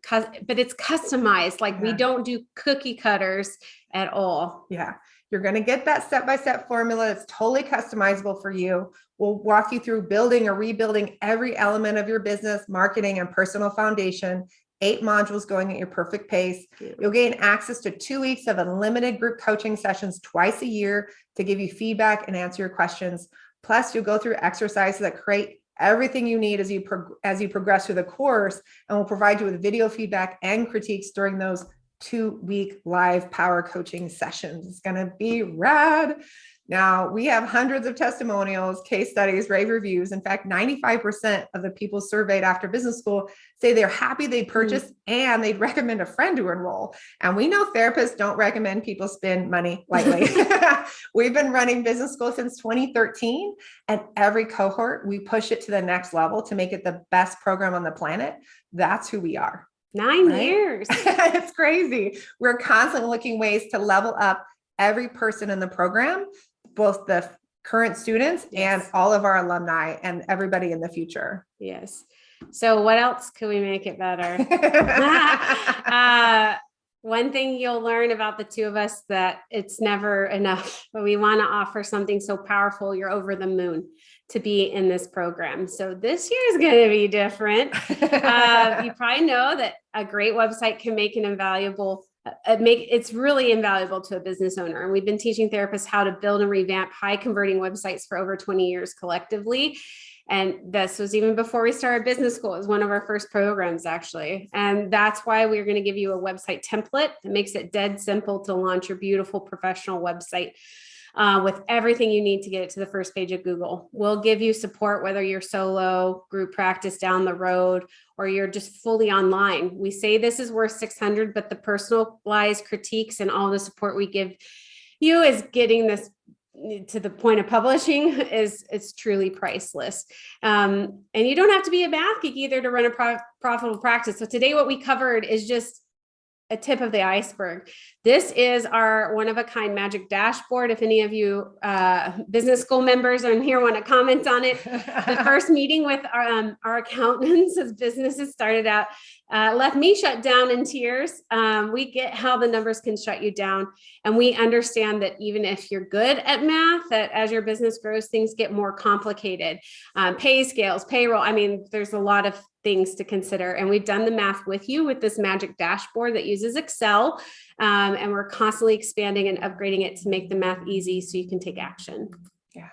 but it's customized. Like we don't do cookie cutters at all. Yeah. You're going to get that step-by-step formula. It's totally customizable for you. We'll walk you through building or rebuilding every element of your business, marketing, and personal foundation. 8 modules going at your perfect pace. You'll gain access to 2 weeks of unlimited group coaching sessions twice a year to give you feedback and answer your questions. Plus, you'll go through exercises that create everything you need as you progress through the course, and we'll provide you with video feedback and critiques during those 2-week live power coaching sessions. It's going to be rad. Now, we have hundreds of testimonials, case studies, rave reviews. In fact, 95% of the people surveyed after business school say they're happy they purchased and they'd recommend a friend to enroll. And we know therapists don't recommend people spend money lightly. We've been running business school since 2013, and every cohort, we push it to the next level to make it the best program on the planet. That's who we are. 9 years. It's crazy. We're constantly looking ways to level up every person in the program, both the current students and all of our alumni and everybody in the future. Yes. So what else could we make it better? One thing you'll learn about the two of us, that it's never enough, but we want to offer something so powerful. You're over the moon to be in this program. So this year is going to be different. You probably know that a great website can make an invaluable it's really invaluable to a business owner. And we've been teaching therapists how to build and revamp high converting websites for over 20 years collectively. And this was even before we started business school. It was one of our first programs, actually. And that's why we're going to give you a website template that makes it dead simple to launch your beautiful professional website with everything you need to get it to the first page of Google. We'll give you support, whether you're solo, group practice down the road, or you're just fully online. We say this is worth $600, but the personalized critiques and all the support we give you is getting this to the point of publishing it's truly priceless. And you don't have to be a math geek either to run a profitable practice. So today what we covered is just a tip of the iceberg. This is our one-of-a-kind magic dashboard. If any of you business school members are in here want to comment on it. The first meeting with our accountants as businesses started out left me shut down in tears. We get how the numbers can shut you down. And we understand that even if you're good at math, that as your business grows, things get more complicated. Pay scales, payroll. I mean, there's a lot of things to consider. And we've done the math with you with this magic dashboard that uses Excel. And we're constantly expanding and upgrading it to make the math easy so you can take action. Yeah.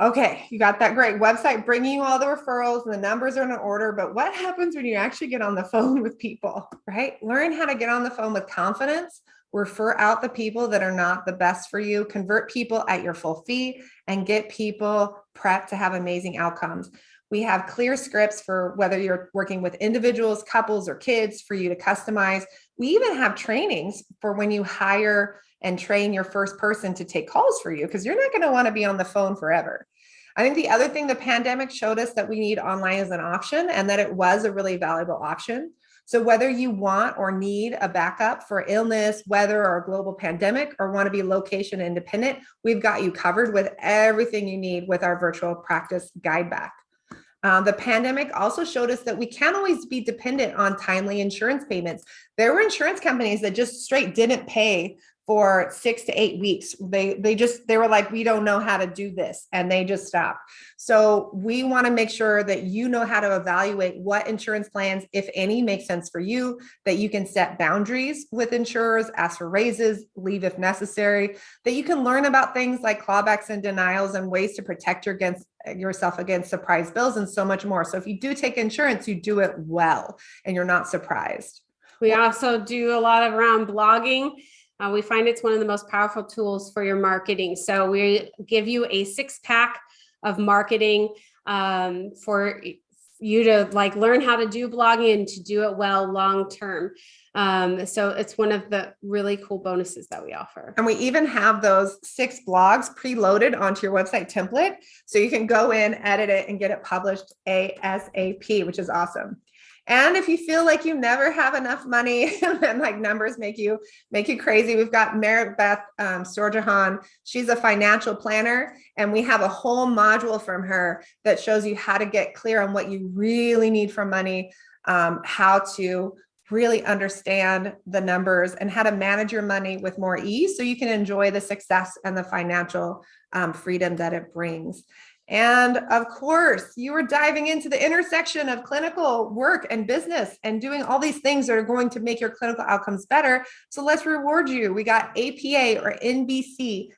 Okay, you got that great website bringing you all the referrals and the numbers are in order, but what happens when you actually get on the phone with people, right? Learn how to get on the phone with confidence, refer out the people that are not the best for you, convert people at your full fee, and get people prepped to have amazing outcomes. We have clear scripts for whether you're working with individuals, couples, or kids for you to customize. We even have trainings for when you hire and train your first person to take calls for you, because you're not going to want to be on the phone forever. I think the other thing the pandemic showed us that we need online as an option, and that it was a really valuable option. So whether you want or need a backup for illness, weather, or a global pandemic, or want to be location independent, we've got you covered with everything you need with our virtual practice guide back. The pandemic also showed us that we can't always be dependent on timely insurance payments. There were insurance companies that just straight didn't pay for 6 to 8 weeks. They were like, we don't know how to do this, and they just stopped. So we want to make sure that you know how to evaluate what insurance plans, if any, make sense for you, that you can set boundaries with insurers, ask for raises, leave if necessary, that you can learn about things like clawbacks and denials and ways to protect yourself against surprise bills, and so much more. So if you do take insurance, you do it well and you're not surprised. We also do a lot around blogging. We find it's one of the most powerful tools for your marketing. So we give you a 6-pack of marketing for you to learn how to do blogging and to do it well long-term. So it's one of the really cool bonuses that we offer. And we even have those 6 blogs preloaded onto your website template. So you can go in, edit it, and get it published ASAP, which is awesome. And if you feel like you never have enough money and numbers make you crazy, we've got Merit Beth Storjahan. She's a financial planner, and we have a whole module from her that shows you how to get clear on what you really need from money, how to really understand the numbers, and how to manage your money with more ease so you can enjoy the success and the financial freedom that it brings. And of course, you are diving into the intersection of clinical work and business and doing all these things that are going to make your clinical outcomes better. So let's reward you. We got APA or NBC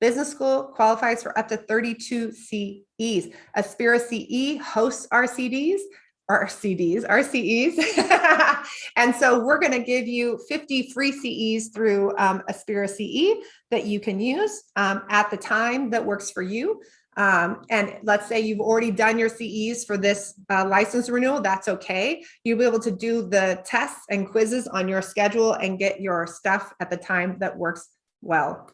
Business School qualifies for up to 32 CEs. Aspira CE hosts RCEs. And so we're going to give you 50 free CEs through Aspira CE that you can use at the time that works for you. And let's say you've already done your CEs for this license renewal, that's okay. You'll be able to do the tests and quizzes on your schedule and get your stuff at the time that works well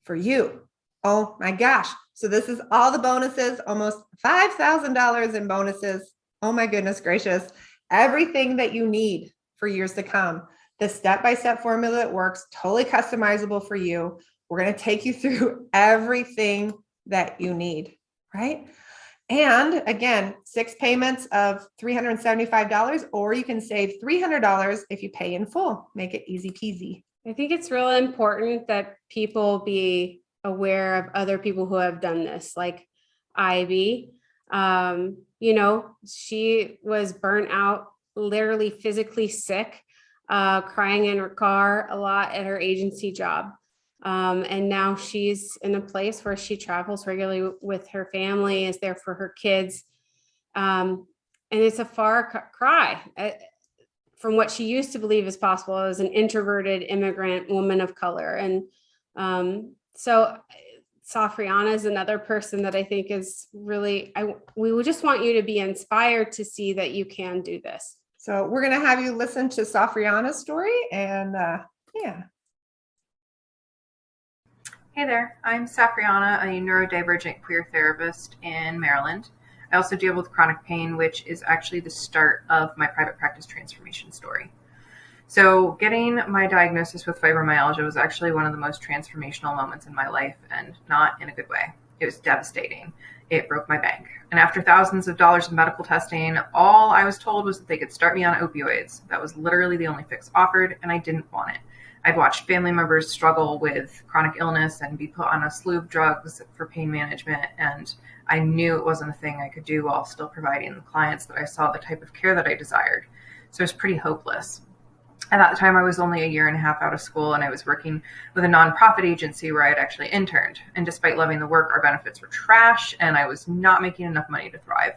for you. Oh my gosh. So this is all the bonuses, almost $5,000 in bonuses. Oh my goodness gracious. Everything that you need for years to come. The step-by-step formula that works, totally customizable for you. We're going to take you through everything that you need, right? And again, 6 payments of $375, or you can save $300 if you pay in full. Make it easy peasy. I think it's really important that people be aware of other people who have done this, like Ivy. She was burnt out, literally physically sick, crying in her car a lot at her agency job. And now she's in a place where she travels regularly with her family, is there for her kids. And it's a far cry from what she used to believe is possible as an introverted immigrant woman of color. And so Safriana is another person that I think is really, we would just want you to be inspired to see that you can do this. So we're going to have you listen to Safriana's story, and yeah. Hey there, I'm Safriana, a neurodivergent queer therapist in Maryland. I also deal with chronic pain, which is actually the start of my private practice transformation story. So getting my diagnosis with fibromyalgia was actually one of the most transformational moments in my life, and not in a good way. It was devastating. It broke my bank. And after thousands of dollars of medical testing, all I was told was that they could start me on opioids. That was literally the only fix offered, and I didn't want it. I'd watched family members struggle with chronic illness and be put on a slew of drugs for pain management, and I knew it wasn't a thing I could do while still providing the clients that I saw the type of care that I desired. So it was pretty hopeless. At that time, I was only a year and a half out of school, and I was working with a nonprofit agency where I'd actually interned. And despite loving the work, our benefits were trash, and I was not making enough money to thrive.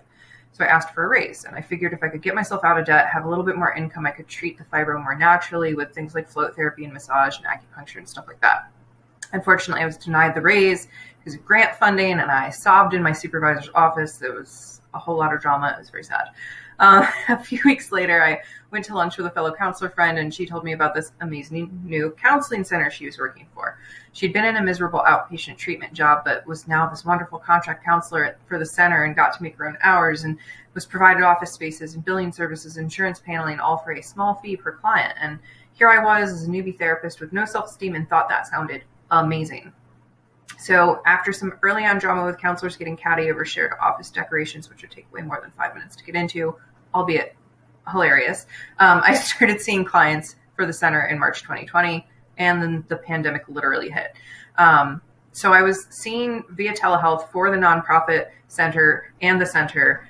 So I asked for a raise, and I figured if I could get myself out of debt, have a little bit more income, I could treat the fibro more naturally with things like float therapy and massage and acupuncture and stuff like that. Unfortunately, I was denied the raise because of grant funding, and I sobbed in my supervisor's office. It was a whole lot of drama. It was very sad. A few weeks later, I went to lunch with a fellow counselor friend, and she told me about this amazing new counseling center she was working for. She'd been in a miserable outpatient treatment job, but was now this wonderful contract counselor for the center and got to make her own hours and was provided office spaces and billing services, insurance paneling, all for a small fee per client. And here I was as a newbie therapist with no self-esteem and thought that sounded amazing. So after some early on drama with counselors getting catty over shared office decorations, which would take way more than 5 minutes to get into, albeit hilarious, I started seeing clients for the center in March 2020, and then the pandemic literally hit. So I was seeing via telehealth for the nonprofit center and the center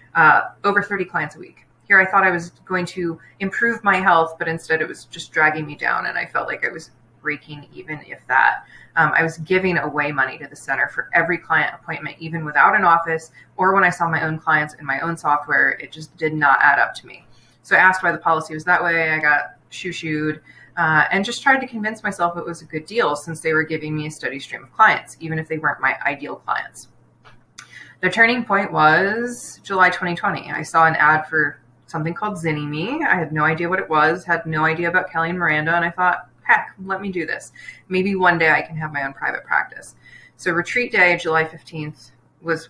over 30 clients a week. Here I thought I was going to improve my health, but instead it was just dragging me down, and I felt like I was breaking even, if that. I was giving away money to the center for every client appointment, even without an office, or when I saw my own clients in my own software. It just did not add up to me. So I asked why the policy was that way. I got shoo-shooed and just tried to convince myself it was a good deal since they were giving me a steady stream of clients, even if they weren't my ideal clients. The turning point was July 2020. I saw an ad for something called Zini-Me. I had no idea what it was, had no idea about Kelly and Miranda, and I thought, heck, let me do this. Maybe one day I can have my own private practice. So retreat day, July 15th, was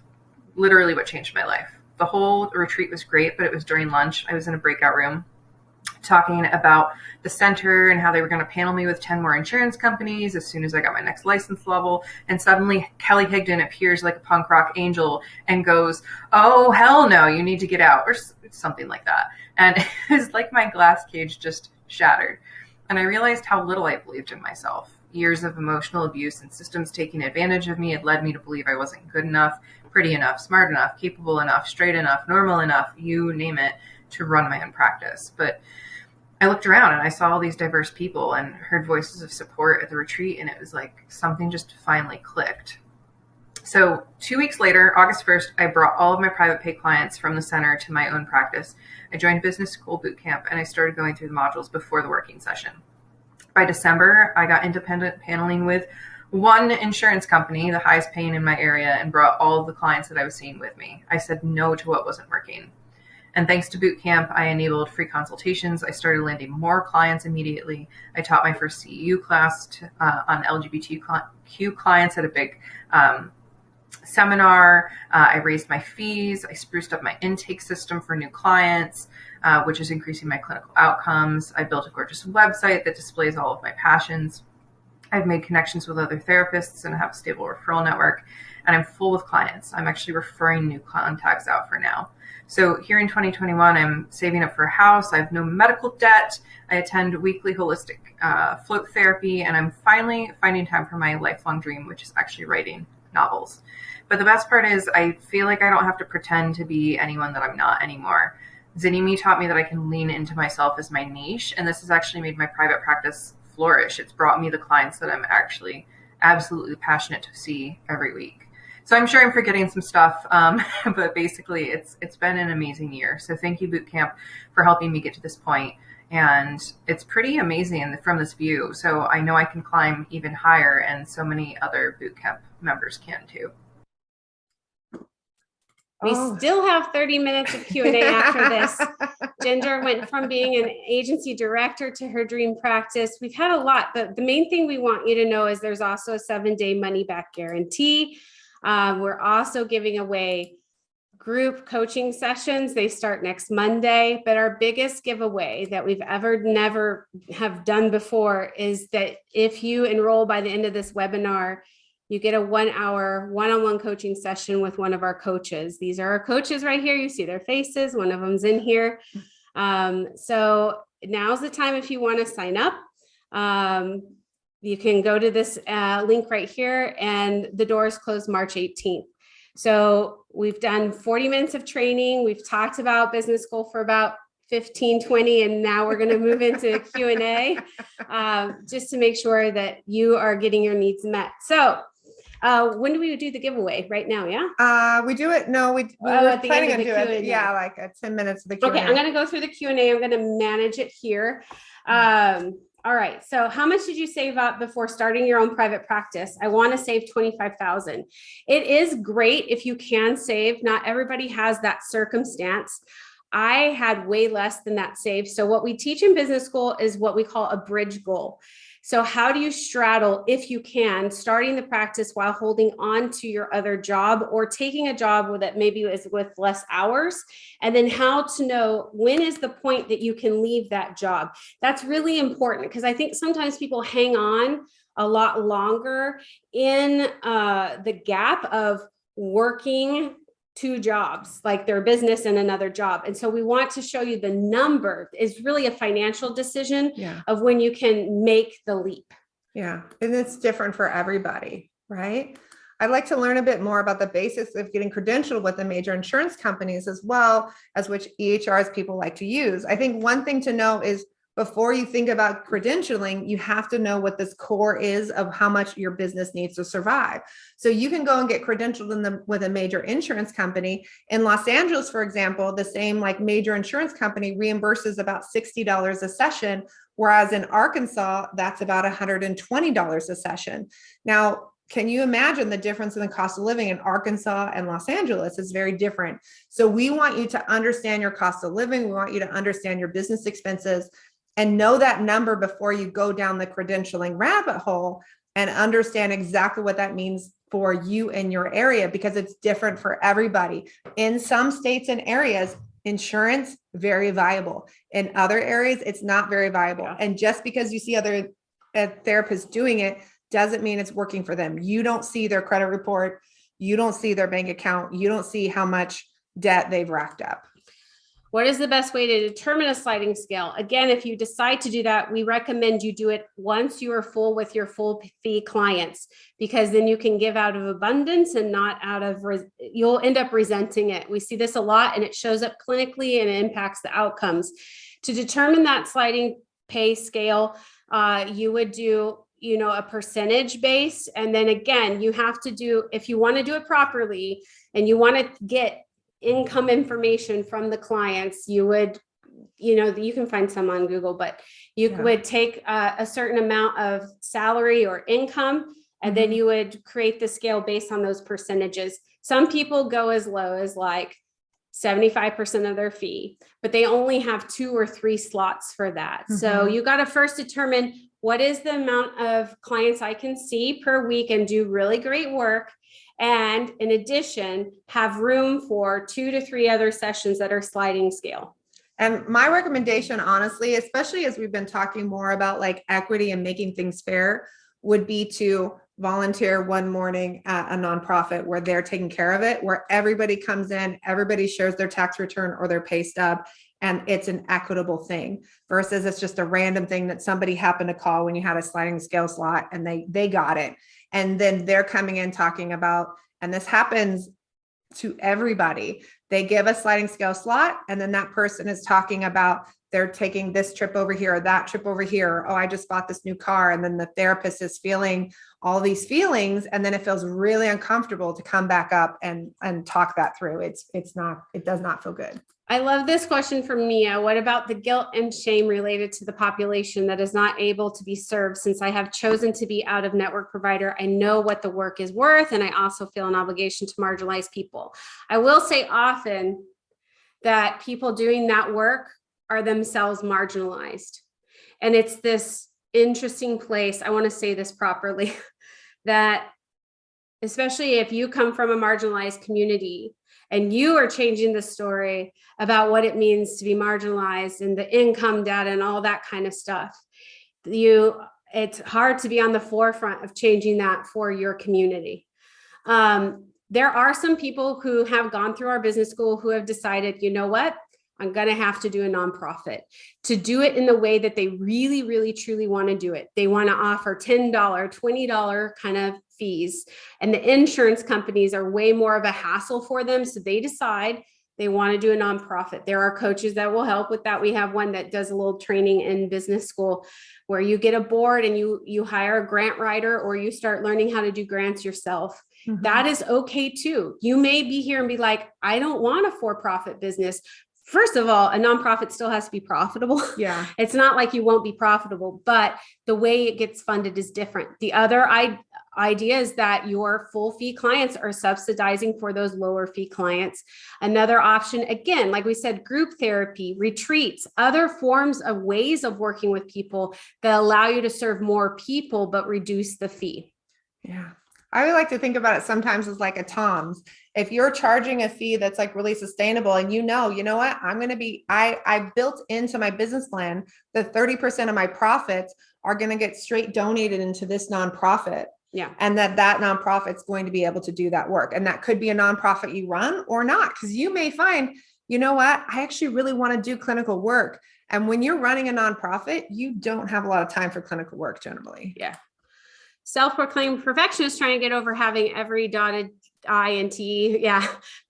literally what changed my life. The whole retreat was great, but it was during lunch. I was in a breakout room talking about the center and how they were going to panel me with 10 more insurance companies as soon as I got my next license level. And suddenly Kelly Higdon appears like a punk rock angel and goes, "Oh, hell no, you need to get out," or something like that. And it was like my glass cage just shattered. And I realized how little I believed in myself. Years of emotional abuse and systems taking advantage of me had led me to believe I wasn't good enough, pretty enough, smart enough, capable enough, straight enough, normal enough, you name it, to run my own practice. But I looked around and I saw all these diverse people and heard voices of support at the retreat, and it was like something just finally clicked. So 2 weeks later, August 1st, I brought all of my private pay clients from the center to my own practice. I joined business school boot camp, and I started going through the modules before the working session. By December, I got independent paneling with one insurance company, the highest paying in my area, and brought all of the clients that I was seeing with me. I said no to what wasn't working. And thanks to boot camp, I enabled free consultations. I started landing more clients immediately. I taught my first CEU class on LGBTQ clients at a big seminar. I raised my fees. I spruced up my intake system for new clients, which is increasing my clinical outcomes. I built a gorgeous website that displays all of my passions. I've made connections with other therapists and have a stable referral network, and I'm full with clients. I'm actually referring new contacts out for now. So here in 2021, I'm saving up for a house. I have no medical debt. I attend weekly holistic float therapy, and I'm finally finding time for my lifelong dream, which is actually writing novels. But the best part is I feel like I don't have to pretend to be anyone that I'm not anymore. Zini-Me taught me that I can lean into myself as my niche, and this has actually made my private practice flourish. It's brought me the clients that I'm actually absolutely passionate to see every week. So I'm sure I'm forgetting some stuff, but basically it's been an amazing year. So thank you, Bootcamp, for helping me get to this point. And it's pretty amazing from this view. So I know I can climb even higher, and so many other Bootcamp members can too. We still have 30 minutes of Q&A after this. Ginger went from being an agency director to her dream practice. We've had a lot, but the main thing we want you to know is there's also a 7-day money back guarantee. We're also giving away group coaching sessions. They start next Monday, but our biggest giveaway that we've never have done before is that if you enroll by the end of this webinar, you get a 1 hour one-on-one coaching session with one of our coaches. These are our coaches right here. You see their faces. One of them's in here. So now's the time if you want to sign up. You can go to this link right here, and the doors close March 18th. So we've done 40 minutes of training. We've talked about business school for about 15, 20, and now we're going to move into Q&A just to make sure that you are getting your needs met. So when do we do the giveaway? Right now, yeah? We do it. No, we were at the planning end on of the doing it. Q&A. Yeah, like 10 minutes of the Q&A. Okay, I'm going to go through the Q&A. I'm going to manage it here. All right. So how much did you save up before starting your own private practice? I want to save 25,000. It is great if you can save. Not everybody has that circumstance. I had way less than that saved. So what we teach in business school is what we call a bridge goal. So how do you straddle, if you can, starting the practice while holding on to your other job or taking a job that maybe is with less hours, and then how to know when is the point that you can leave that job. That's really important because I think sometimes people hang on a lot longer in the gap of working 2 jobs, like their business and another job. And so we want to show you the number is really a financial decision of when you can make the leap. Yeah. And it's different for everybody, right? I'd like to learn a bit more about the basics of getting credentialed with the major insurance companies, as well as which EHRs people like to use. I think one thing to know is before you think about credentialing, you have to know what this core is of how much your business needs to survive. So you can go and get credentialed with a major insurance company. In Los Angeles, for example, the same like major insurance company reimburses about $60 a session, whereas in Arkansas, that's about $120 a session. Now, can you imagine the difference in the cost of living in Arkansas and Los Angeles is very different. So we want you to understand your cost of living. We want you to understand your business expenses and know that number before you go down the credentialing rabbit hole and understand exactly what that means for you in your area, because it's different for everybody. In some states and areas, insurance, very viable. In other areas, it's not very viable. Yeah. And just because you see other therapists doing it doesn't mean it's working for them. You don't see their credit report. You don't see their bank account. You don't see how much debt they've racked up. What is the best way to determine a sliding scale? Again, if you decide to do that, we recommend you do it once you are full with your full fee clients, because then you can give out of abundance and not out of, you'll end up resenting it. We see this a lot and it shows up clinically and it impacts the outcomes. To determine that sliding pay scale, you would do a percentage base. And then again, you have to do, if you want to do it properly and you want to get income information from the clients, you would, you can find some on Google, but you would take a certain amount of salary or income, and then you would create the scale based on those percentages. Some people go as low as like 75% of their fee, but they only have 2 or 3 slots for that. So you got to first determine what is the amount of clients I can see per week and do really great work. And in addition, have room for 2 to 3 other sessions that are sliding scale. And my recommendation, honestly, especially as we've been talking more about like equity and making things fair, would be to volunteer one morning at a nonprofit where they're taking care of it, where everybody comes in, everybody shares their tax return or their pay stub, and it's an equitable thing versus it's just a random thing that somebody happened to call when you had a sliding scale slot and they got it. And then they're coming in talking about, and this happens to everybody, they give a sliding scale slot, and then that person is talking about they're taking this trip over here, or that trip over here. Oh, I just bought this new car. And then the therapist is feeling all these feelings. And then it feels really uncomfortable to come back up and talk that through. It does not feel good. I love this question from Mia. What about the guilt and shame related to the population that is not able to be served? Since I have chosen to be out of network provider, I know what the work is worth, and I also feel an obligation to marginalize people. I will say often that people doing that work are themselves marginalized. And it's this interesting place, I want to say this properly, that especially if you come from a marginalized community and you are changing the story about what it means to be marginalized and the income data and all that kind of stuff, it's hard to be on the forefront of changing that for your community. There are some people who have gone through our business school who have decided, you know what, I'm going to have to do a nonprofit to do it in the way that they really, really, truly want to do it. They want to offer $10, $20 kind of fees. And the insurance companies are way more of a hassle for them. So they decide they want to do a nonprofit. There are coaches that will help with that. We have one that does a little training in business school where you get a board and you hire a grant writer, or you start learning how to do grants yourself. Mm-hmm. That is okay too. You may be here and be like, I don't want a for-profit business. First of all, a nonprofit still has to be profitable. Yeah. It's not like you won't be profitable, but the way it gets funded is different. The other idea is that your full fee clients are subsidizing for those lower fee clients. Another option, again, like we said, group therapy, retreats, other forms of ways of working with people that allow you to serve more people, but reduce the fee. Yeah. I would like to think about it sometimes as like a TOMS. If you're charging a fee that's like really sustainable and you know what, I built into my business plan that 30% of my profits are going to get straight donated into this nonprofit. Yeah. And that nonprofit's going to be able to do that work. And that could be a nonprofit you run or not, because you may find, you know what, I actually really want to do clinical work. And when you're running a nonprofit, you don't have a lot of time for clinical work generally. Yeah. Self-proclaimed perfectionist trying to get over having every dotted I and T,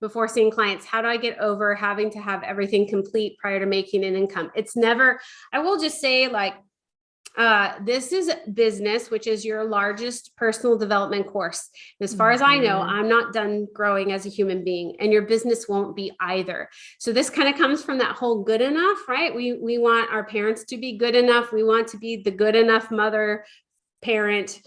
before seeing clients. How do I get over having to have everything complete prior to making an income? It's never, I will just say, like, this is business, which is your largest personal development course. As far as I know, I'm not done growing as a human being, and your business won't be either. So this kind of comes from that whole good enough, right? We want our parents to be good enough. We want to be the good enough mother, parent,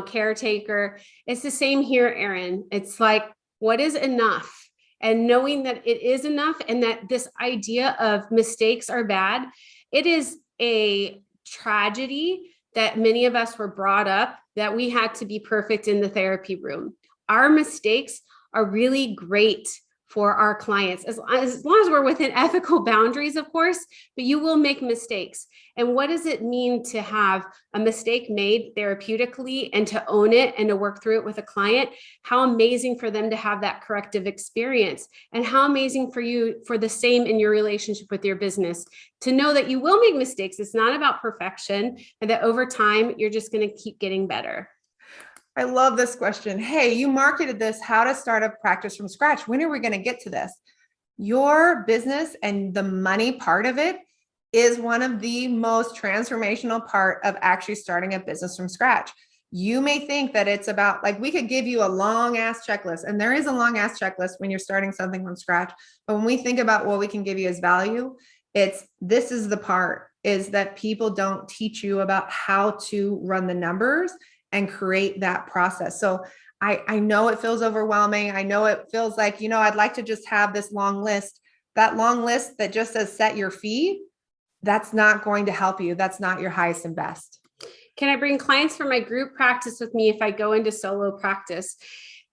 caretaker. It's the same here, Erin. It's like, what is enough? And knowing that it is enough, and that this idea of mistakes are bad. It is a tragedy that many of us were brought up that we had to be perfect in the therapy room. Our mistakes are really great for our clients, as long as we're within ethical boundaries, of course, but you will make mistakes. And what does it mean to have a mistake made therapeutically and to own it and to work through it with a client? How amazing for them to have that corrective experience, and how amazing for you for the same in your relationship with your business, to know that you will make mistakes. It's not about perfection, and that over time, you're just going to keep getting better. I love this question. Hey, you marketed this, how to start a practice from scratch. When are we going to get to this? Your business and the money part of it is one of the most transformational part of actually starting a business from scratch. You may think that it's about, like, we could give you a long ass checklist, and there is a long ass checklist when you're starting something from scratch. But when we think about what we can give you as value, this is the part, is that people don't teach you about how to run the numbers and create that process. So I know it feels overwhelming. I know it feels like, I'd like to just have this long list. That long list that just says set your fee, that's not going to help you. That's not your highest and best. Can I bring clients from my group practice with me if I go into solo practice?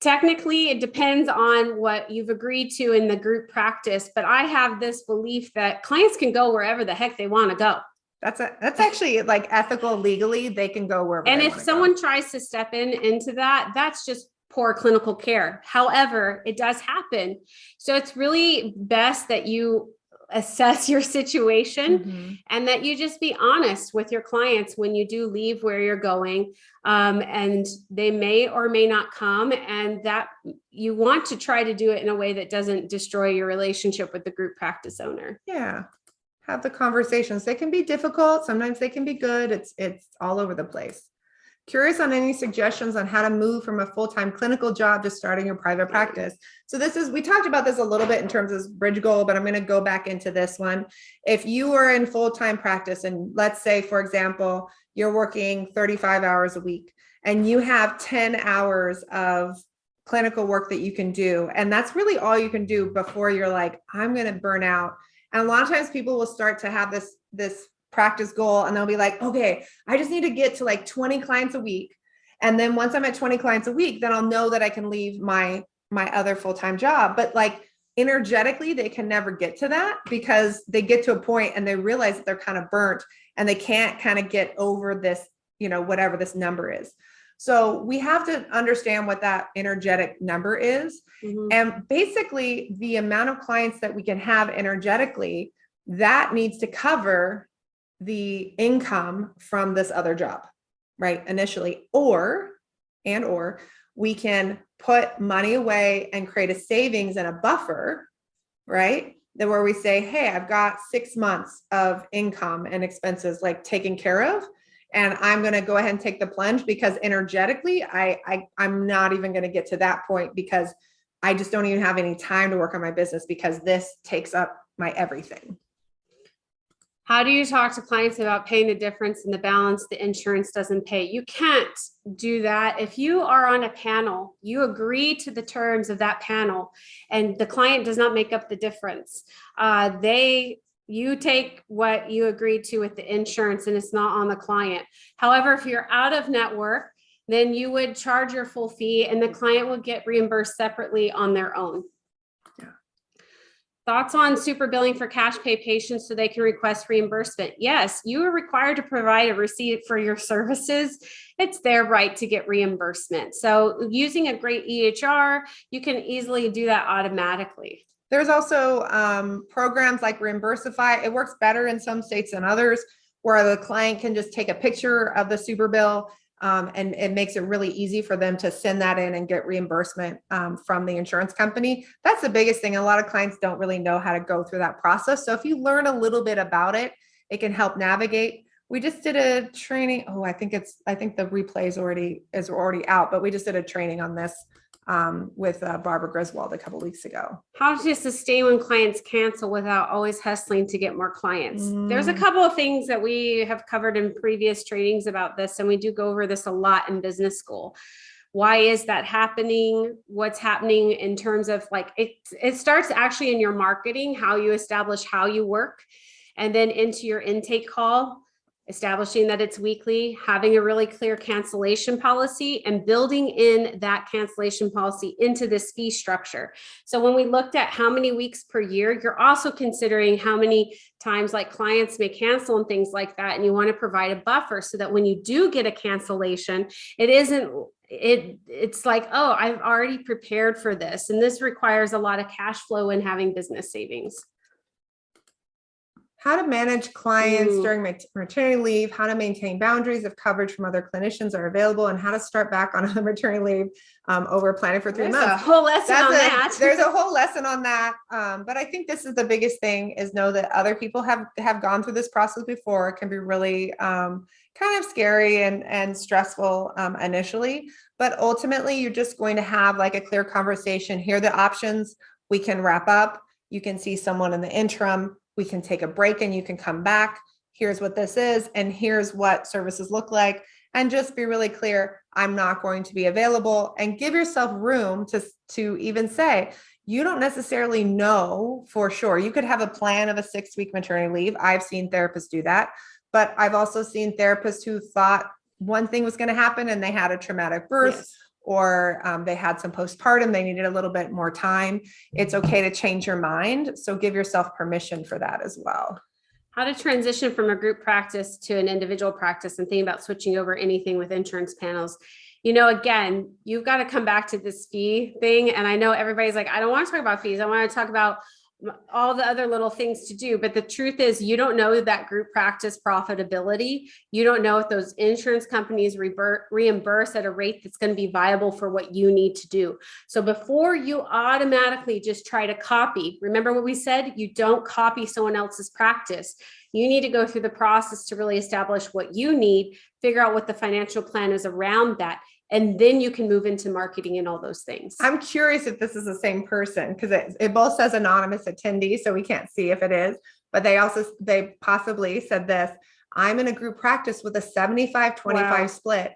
Technically, it depends on what you've agreed to in the group practice, but I have this belief that clients can go wherever the heck they want to go. That's actually like ethical, legally, they can go wherever. And if someone tries to step into that, that's just poor clinical care. However, it does happen. So it's really best that you assess your situation and that you just be honest with your clients when you do leave where you're going. And they may or may not come, and that you want to try to do it in a way that doesn't destroy your relationship with the group practice owner. Yeah. Have the conversations. They can be difficult. Sometimes they can be good. It's all over the place. Curious on any suggestions on how to move from a full-time clinical job to starting your private practice. So we talked about this a little bit in terms of bridge goal, but I'm going to go back into this one. If you are in full-time practice, and let's say, for example, you're working 35 hours a week and you have 10 hours of clinical work that you can do, and that's really all you can do before you're like, I'm going to burn out. And a lot of times people will start to have this practice goal, and they'll be like, okay, I just need to get to like 20 clients a week. And then once I'm at 20 clients a week, then I'll know that I can leave my other full-time job. But like energetically, they can never get to that, because they get to a point and they realize that they're kind of burnt and they can't kind of get over whatever this number is. So we have to understand what that energetic number is. And basically the amount of clients that we can have energetically, that needs to cover the income from this other job, right? Initially, or we can put money away and create a savings and a buffer, right? That where we say, hey, I've got 6 months of income and expenses like taken care of, and I'm going to go ahead and take the plunge because energetically, I'm not even going to get to that point because I just don't even have any time to work on my business because this takes up my everything. How do you talk to clients about paying the difference in the balance the insurance doesn't pay? You can't do that. If you are on a panel, you agree to the terms of that panel and the client does not make up the difference. You take what you agreed to with the insurance and it's not on the client. However, if you're out of network, then you would charge your full fee and the client would get reimbursed separately on their own. Thoughts on super billing for cash pay patients so they can request reimbursement? Yes, you are required to provide a receipt for your services. It's their right to get reimbursement. So using a great EHR, you can easily do that automatically. There's also programs like Reimbursify. It works better in some states than others, where the client can just take a picture of the super bill and it makes it really easy for them to send that in and get reimbursement from the insurance company. That's the biggest thing. A lot of clients don't really know how to go through that process. So if you learn a little bit about it, it can help navigate. We just did a training. I think the replay is already out, but we just did a training on this with Barbara Griswold a couple weeks ago. How to sustain when clients cancel without always hustling to get more clients. There's a couple of things that we have covered in previous trainings about this, and we do go over this a lot in business school. Why is that happening? What's happening in terms of it starts actually in your marketing, how you establish how you work, and then into your intake call, establishing that it's weekly, having a really clear cancellation policy and building in that cancellation policy into this fee structure. So when we looked at how many weeks per year, you're also considering how many times clients may cancel and things like that. And you want to provide a buffer so that when you do get a cancellation, it's like, oh, I've already prepared for this. And this requires a lot of cash flow and having business savings. How to manage clients during maternity leave, how to maintain boundaries if coverage from other clinicians are available, and how to start back on a maternity leave over planning for 3 months. There's a whole lesson on that. There's a whole lesson on that. But I think this is the biggest thing, is know that other people have gone through this process before. It can be really kind of scary and stressful initially, but ultimately you're just going to have a clear conversation. Here are the options. We can wrap up. You can see someone in the interim. We can take a break and you can come back. Here's what this is, and here's what services look like. And just be really clear, I'm not going to be available, and give yourself room to even say, you don't necessarily know for sure. You could have a plan of a 6-week maternity leave. I've seen therapists do that, but I've also seen therapists who thought one thing was going to happen and they had a traumatic birth. Yes. Or they had some postpartum, they needed a little bit more time. It's okay to change your mind. So give yourself permission for that as well. How to transition from a group practice to an individual practice and think about switching over anything with insurance panels. Again, you've got to come back to this fee thing. And I know everybody's like, I don't want to talk about fees. I want to talk about all the other little things to do. But the truth is, you don't know that group practice profitability. You don't know if those insurance companies reimburse at a rate that's going to be viable for what you need to do. So before you automatically just try to copy, remember what we said, you don't copy someone else's practice. You need to go through the process to really establish what you need, figure out what the financial plan is around that. And then you can move into marketing and all those things. I'm curious if this is the same person, because it both says anonymous attendee, so we can't see if it is, but they possibly said this: I'm in a group practice with a 75-25 split,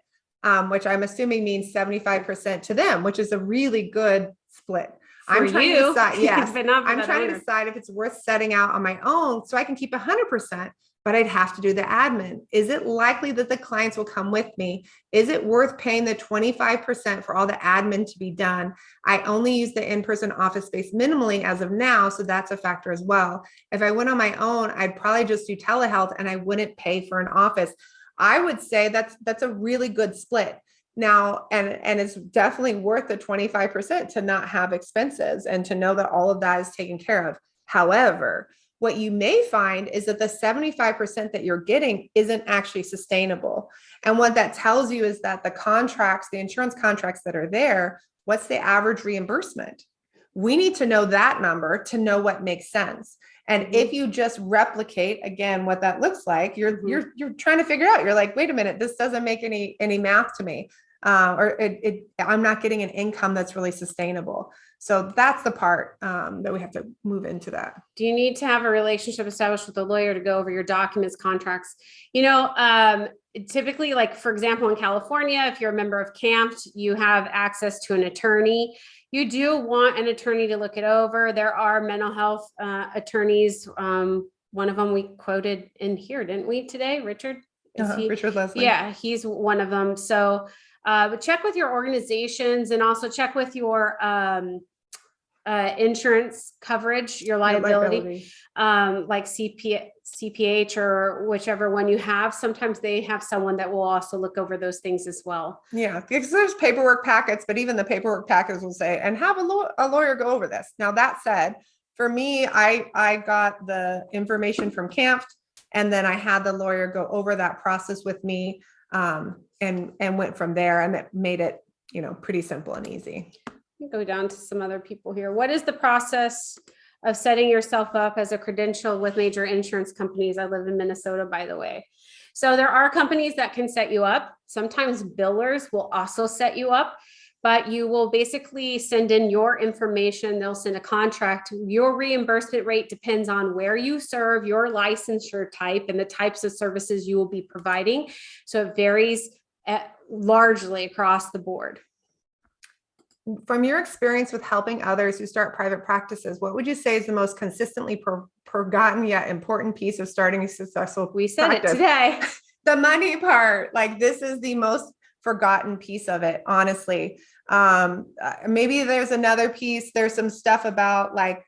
which I'm assuming means 75% to them, which is a really good split. I'm trying to decide, yes, I'm trying to decide if it's worth setting out on my own so I can keep 100%. But I'd have to do the admin. Is it likely that the clients will come with me? Is it worth paying the 25% for all the admin to be done? I only use the in-person office space minimally as of now, so that's a factor as well. If I went on my own, I'd probably just do telehealth and I wouldn't pay for an office. I would say that's a really good split. Now, and it's definitely worth the 25% to not have expenses and to know that all of that is taken care of. However, what you may find is that the 75% that you're getting isn't actually sustainable. And what that tells you is that the insurance contracts that are there, what's the average reimbursement? We need to know that number to know what makes sense. And if you just replicate again what that looks like, you're trying to figure out. You're like, wait a minute, this doesn't make any math to me, I'm not getting an income that's really sustainable. So that's the part that we have to move into that. Do you need to have a relationship established with a lawyer to go over your documents, contracts? Typically, like for example, in California, if you're a member of CAMPT, you have access to an attorney. You do want an attorney to look it over. There are mental health attorneys. One of them we quoted in here, didn't we today? Richard? Richard Leslie. Yeah, he's one of them. So check with your organizations and also check with your insurance coverage, your liability. Like CPH or whichever one you have. Sometimes they have someone that will also look over those things as well. Yeah, because there's paperwork packets, but even the paperwork packets will say, and have a lawyer go over this. Now, that said, for me, I got the information from CAMPT, and then I had the lawyer go over that process with me, and went from there, and it made it, pretty simple and easy. Go down to some other people here. What is the process of setting yourself up as a credential with major insurance companies? I live in Minnesota, by the way. So there are companies that can set you up. Sometimes billers will also set you up, but you will basically send in your information. They'll send a contract. Your reimbursement rate depends on where you serve, your licensure type, and the types of services you will be providing. So it varies largely across the board. From your experience with helping others who start private practices, what would you say is the most consistently forgotten yet important piece of starting a successful We said practice? It today. The money part. Like, this is the most forgotten piece of it, honestly. Maybe there's another piece. There's some stuff about like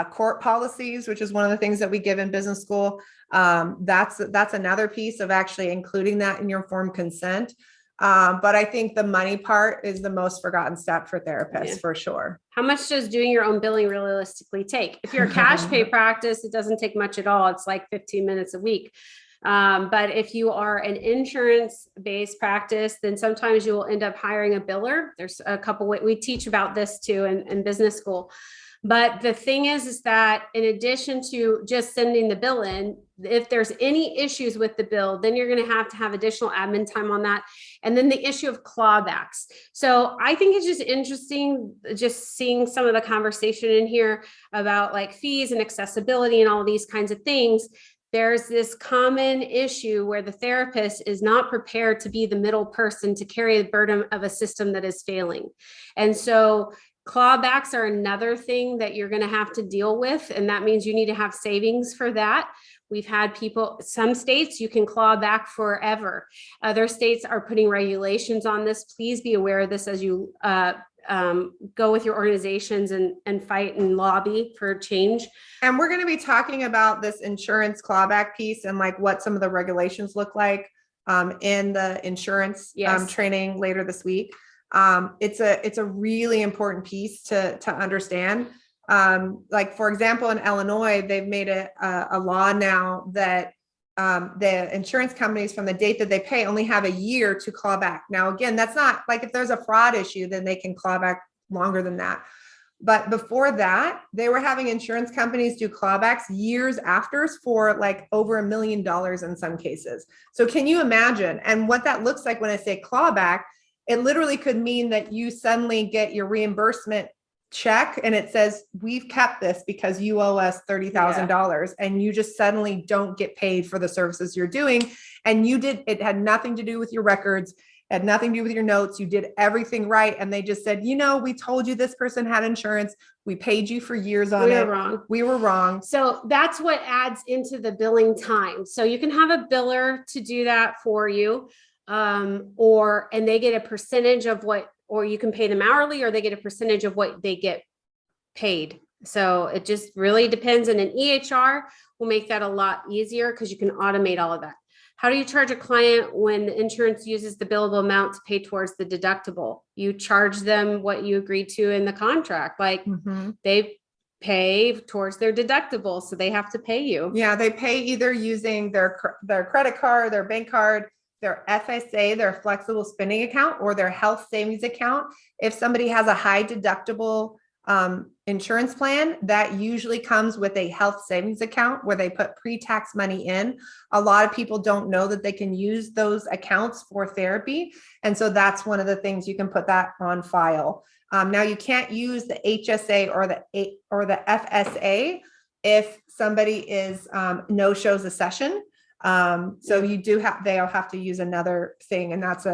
court policies, which is one of the things that we give in business school. That's another piece of actually including that in your informed consent. But I think the money part is the most forgotten step for therapists, for sure. How much does doing your own billing realistically take? If you're a cash pay practice, it doesn't take much at all. It's like 15 minutes a week. But if you are an insurance-based practice, then sometimes you will end up hiring a biller. There's a couple ways we teach about this too in business school. But the thing is that in addition to just sending the bill in, if there's any issues with the bill, then you're going to have additional admin time on that. And then the issue of clawbacks. So I think it's just interesting just seeing some of the conversation in here about like fees and accessibility and all these kinds of things. There's this common issue where the therapist is not prepared to be the middle person to carry the burden of a system that is failing. And so clawbacks are another thing that you're going to have to deal with. And that means you need to have savings for that. We've had people, some states you can claw back forever. Other states are putting regulations on this. Please be aware of this as you go with your organizations and fight and lobby for change. And we're going to be talking about this insurance clawback piece and like what some of the regulations look like in the insurance training later this week. It's a really important piece to understand. Like, for example, in Illinois, they've made a law now that the insurance companies from the date that they pay only have a year to claw back. Now, again, that's not like if there's a fraud issue, then they can claw back longer than that. But before that, they were having insurance companies do clawbacks years after for like over $1 million in some cases. So can you imagine? And what that looks like when I say clawback, it literally could mean that you suddenly get your reimbursement check and it says, we've kept this because you owe us $30,000 and you just suddenly don't get paid for the services you're doing. And it had nothing to do with your records, had nothing to do with your notes. You did everything right. And they just said, we told you this person had insurance. We paid you for years on it. We were wrong. So that's what adds into the billing time. So you can have a biller to do that for you. And they get a percentage of what, or you can pay them hourly, or they get a percentage of what they get paid. So it just really depends. And an EHR will make that a lot easier because you can automate all of that. How do you charge a client when the insurance uses the billable amount to pay towards the deductible? You charge them what you agreed to in the contract. Like they pay towards their deductible, so they have to pay you. Yeah, they pay either using their credit card, their bank card, their FSA, their flexible spending account, or their health savings account. If somebody has a high deductible insurance plan, that usually comes with a health savings account where they put pre-tax money in. A lot of people don't know that they can use those accounts for therapy. And so that's one of the things, you can put that on file. Now you can't use the HSA or the FSA if somebody is no shows a session. So they'll have to use another thing. And that's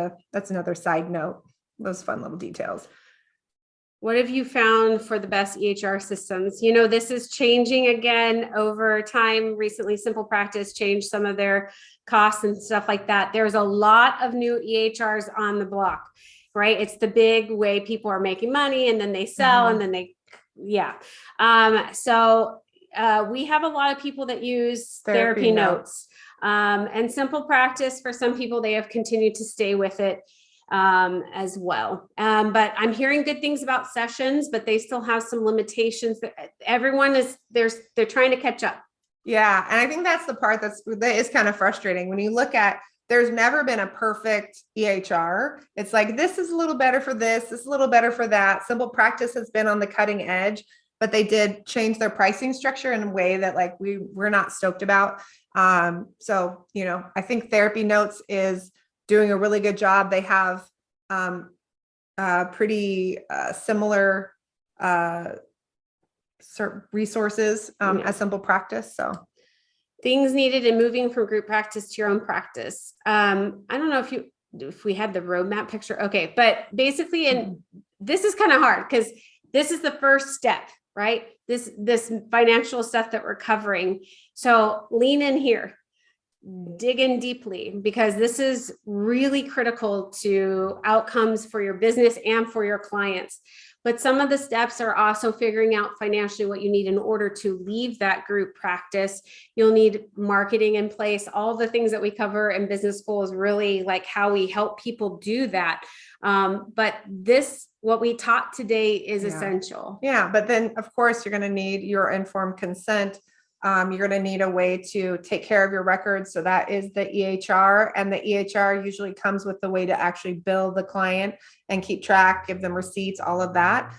another side note, those fun little details. What have you found for the best EHR systems? You know, this is changing again over time. Recently, Simple Practice changed some of their costs and stuff like that. There's a lot of new EHRs on the block, right? It's the big way people are making money, and then they sell and then so we have a lot of people that use therapy notes. And Simple Practice, for some people, they have continued to stay with it as well. But I'm hearing good things about sessions, but they still have some limitations that they're trying to catch up. Yeah. And I think that's the part that is kind of frustrating. When you look at, there's never been a perfect EHR. It's like, this is a little better for this is a little better for that. Simple Practice has been on the cutting edge, but they did change their pricing structure in a way that like we're not stoked about. So, you know, I think Therapy Notes is doing a really good job. They have pretty similar resources as Simple Practice. So things needed in moving from group practice to your own practice. I don't know if we had the roadmap picture. Okay, but basically, and this is kind of hard because this is the first step, right? This financial stuff that we're covering. So lean in here. Dig in deeply, because this is really critical to outcomes for your business and for your clients. But some of the steps are also figuring out financially what you need in order to leave that group practice. You'll need marketing in place. All the things that we cover in business school is really like how we help people do that. But what we taught today is essential. Yeah. But then of course you're going to need your informed consent. You're going to need a way to take care of your records. So that is the EHR, and the EHR usually comes with the way to actually bill the client and keep track, give them receipts, all of that.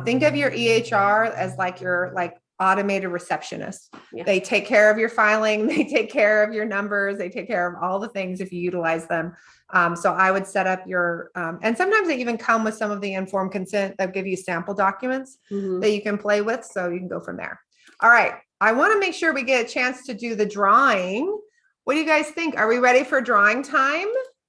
Think of your EHR as like your automated receptionist. Yeah. They take care of your filing. They take care of your numbers. They take care of all the things if you utilize them. So I would set up your, and sometimes they even come with some of the informed consent that give you sample documents that you can play with. So you can go from there. All right. I want to make sure we get a chance to do the drawing. What do you guys think? Are we ready for drawing time?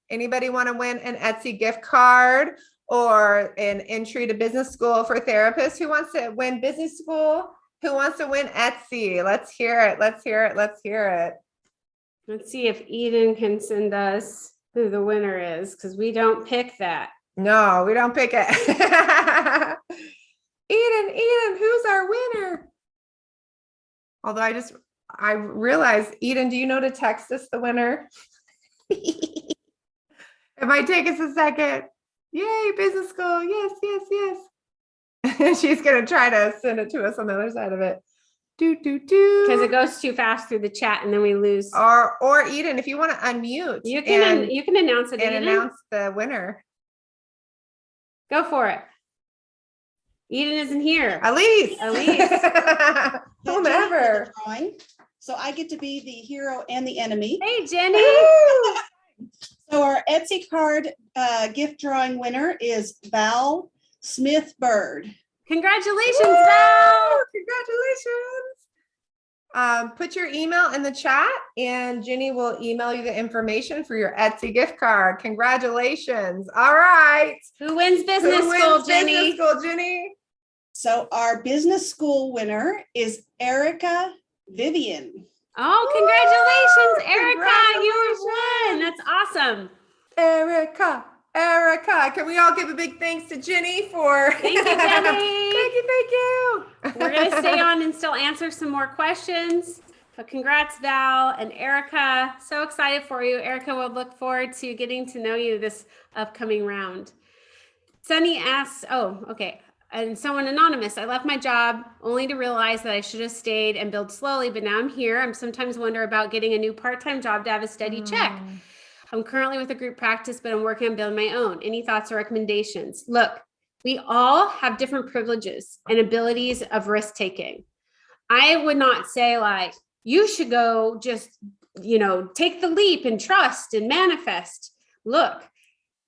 Anybody want to win an Etsy gift card or an entry to business school for therapists? Who wants to win business school? Who wants to win Etsy? Let's hear it. Let's hear it. Let's hear it. Let's see if Eden can send us who the winner is, because we don't pick that. No, we don't pick it. Eden, who's our winner? Although I realized, Eden, do you know to text us the winner? It might take us a second. Yay, business school. Yes, yes, yes. She's going to try to send it to us on the other side of it. Because it goes too fast through the chat and then we lose. Or Eden, if you want to unmute. You can announce it. And announce the winner. Go for it. Eden isn't here. Elise. Whomever. So I get to be the hero and the enemy. Hey, Jenny. So our Etsy card gift drawing winner is Val Smith Bird. Congratulations, Val. Congratulations. Put your email in the chat and Jenny will email you the information for your Etsy gift card. Congratulations. All right. Who wins business school, Jenny? So our business school winner is Erica Vivian. Oh, congratulations, Erica. You won. That's awesome. Erica, can we all give a big thanks to Jenny for thank you, Jenny. Thank you. We're gonna stay on and still answer some more questions. Congrats, Val and Erica. So excited for you. Erica, will look forward to getting to know you this upcoming round. Sunny asks, oh, okay. And someone anonymous, I left my job only to realize that I should have stayed and built slowly, but now I'm here. I'm sometimes wonder about getting a new part-time job to have a steady check. I'm currently with a group practice, but I'm working on building my own. Any thoughts or recommendations? Look, we all have different privileges and abilities of risk taking. I would not say like, you should go just, take the leap and trust and manifest. Look,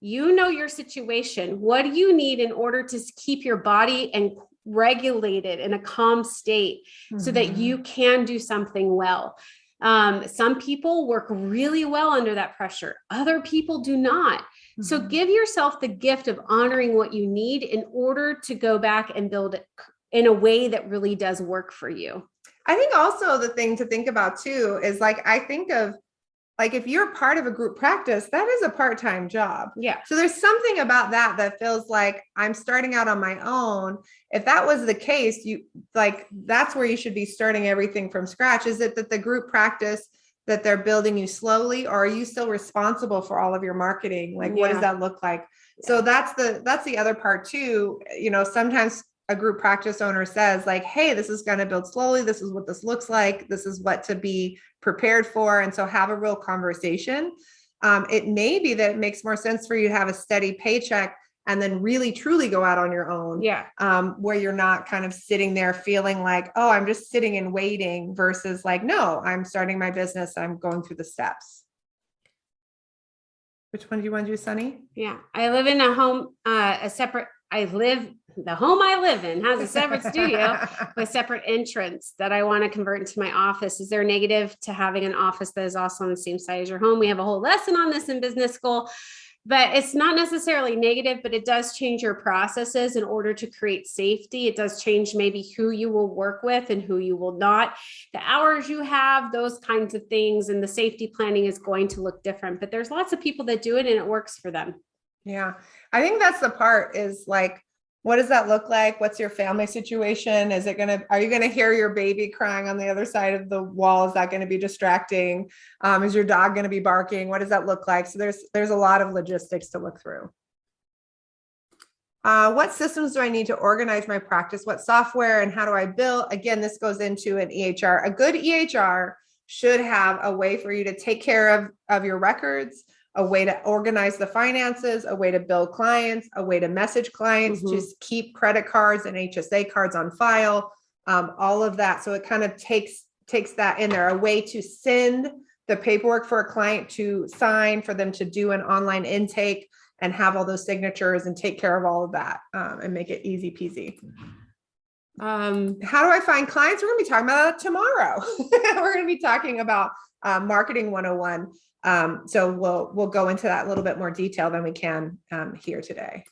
you know your situation. What do you need in order to keep your body and regulated in a calm state so that you can do something well? Some people work really well under that pressure. Other people do not. So give yourself the gift of honoring what you need in order to go back and build it in a way that really does work for you. I think also the thing to think about too is like, I think of like, if you're part of a group practice, that is a part-time job. Yeah. So there's something about that feels like I'm starting out on my own. If that was the case, that's where you should be starting everything from scratch. Is it that the group practice that they're building you slowly, or are you still responsible for all of your marketing? Like, what does that look like? Yeah. So that's the other part too. Sometimes a group practice owner says like, hey, this is going to build slowly. This is what this looks like. This is what to be prepared for. And so have a real conversation. It may be that it makes more sense for you to have a steady paycheck and then really truly go out on your own. Yeah. Where you're not kind of sitting there feeling like, oh, I'm just sitting and waiting versus like, no, I'm starting my business. I'm going through the steps. Which one do you want to do, Sunny? Yeah. I live in a home, the home I live in has a separate studio with separate entrance that I want to convert into my office. Is there a negative to having an office that is also on the same side as your home? We have a whole lesson on this in business school, but it's not necessarily negative, but it does change your processes in order to create safety. It does change maybe who you will work with and who you will not, the hours you have, those kinds of things. And the safety planning is going to look different, but there's lots of people that do it and it works for them. Yeah. I think that's the part is like, what does that look like? What's your family situation? Are you going to hear your baby crying on the other side of the wall? Is that going to be distracting? Is your dog going to be barking? What does that look like? So there's a lot of logistics to look through. What systems do I need to organize my practice? What software and how do I bill? Again, this goes into an EHR. A good EHR should have a way for you to take care of your records, a way to organize the finances, a way to bill clients, a way to message clients, just keep credit cards and HSA cards on file, all of that. So it kind of takes that in there, a way to send the paperwork for a client to sign, for them to do an online intake and have all those signatures and take care of all of that and make it easy peasy. How do I find clients? We're going to be talking about that tomorrow. We're going to be talking about marketing 101. So we'll go into that a little bit more detail than we can here today.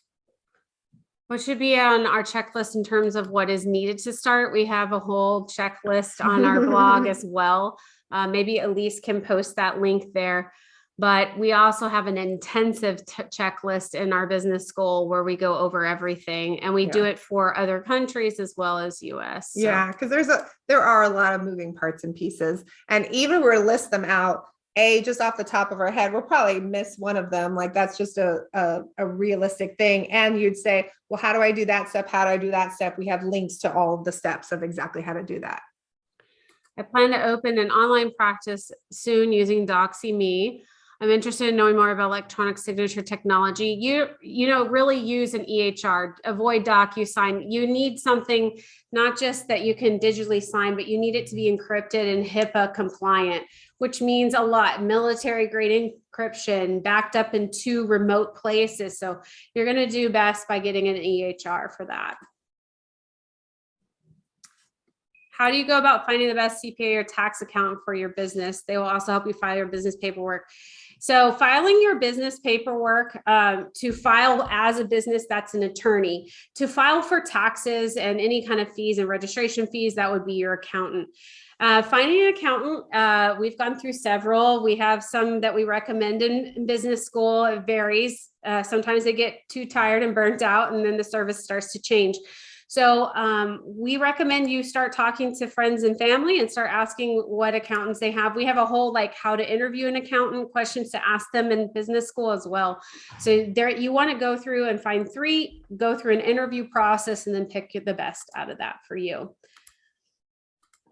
What should be on our checklist in terms of what is needed to start? We have a whole checklist on our blog as well. Maybe Elise can post that link there. But we also have an intensive checklist in our business school where we go over everything, and we do it for other countries as well as US. So. Yeah, because there are a lot of moving parts and pieces, and even if we were to list them out, just off the top of our head, we'll probably miss one of them. Like that's just a realistic thing. And you'd say, well, how do I do that step? How do I do that step? We have links to all of the steps of exactly how to do that. I plan to open an online practice soon using DoxyMe. I'm interested in knowing more about electronic signature technology. Really use an EHR, avoid DocuSign. You need something, not just that you can digitally sign, but you need it to be encrypted and HIPAA compliant, which means a lot. Military grade encryption, backed up in 2 remote places. So you're going to do best by getting an EHR for that. How do you go about finding the best CPA or tax accountant for your business? They will also help you file your business paperwork. So filing your business paperwork, to file as a business, that's an attorney. To file for taxes and any kind of fees and registration fees, that would be your accountant. Finding an accountant, we've gone through several. We have some that we recommend in business school. It varies. Sometimes they get too tired and burnt out, and then the service starts to change. So we recommend you start talking to friends and family and start asking what accountants they have. We have a whole like how to interview an accountant questions to ask them in business school as well. So there you want to go through and find 3, go through an interview process and then pick the best out of that for you.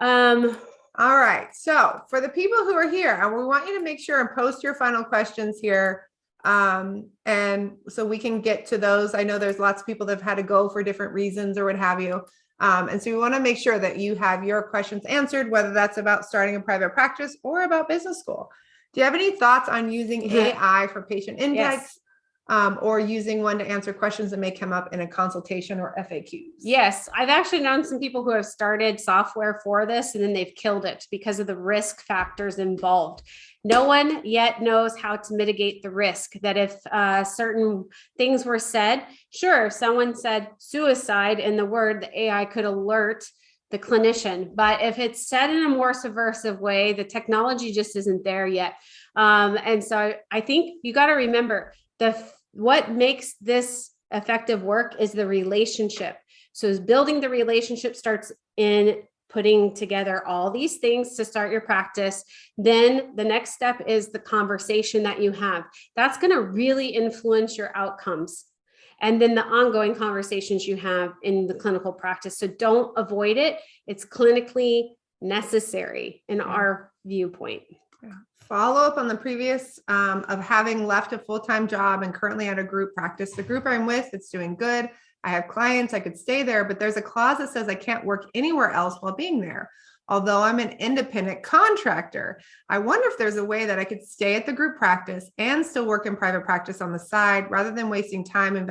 All right. So for the people who are here, and we want you to make sure and post your final questions here. And so we can get to those. I know there's lots of people that have had to go for different reasons or what have you. And so we want to make sure that you have your questions answered, whether that's about starting a private practice or about business school. Do you have any thoughts on using AI for patient intakes? Or using one to answer questions that may come up in a consultation or FAQs? Yes, I've actually known some people who have started software for this and then they've killed it because of the risk factors involved. No one yet knows how to mitigate the risk that if certain things were said, sure, someone said suicide in the word, the AI could alert the clinician. But if it's said in a more subversive way, the technology just isn't there yet. And so I think you got to remember what makes this effective work is the relationship. So building the relationship starts in putting together all these things to start your practice. Then the next step is the conversation that you have. That's going to really influence your outcomes. And then the ongoing conversations you have in the clinical practice. So don't avoid it. It's clinically necessary in our viewpoint. Follow up on the previous of having left a full-time job and currently at a group practice. The group I'm with, it's doing good. I have clients, I could stay there, but there's a clause that says I can't work anywhere else while being there. Although I'm an independent contractor, I wonder if there's a way that I could stay at the group practice and still work in private practice on the side rather than wasting time and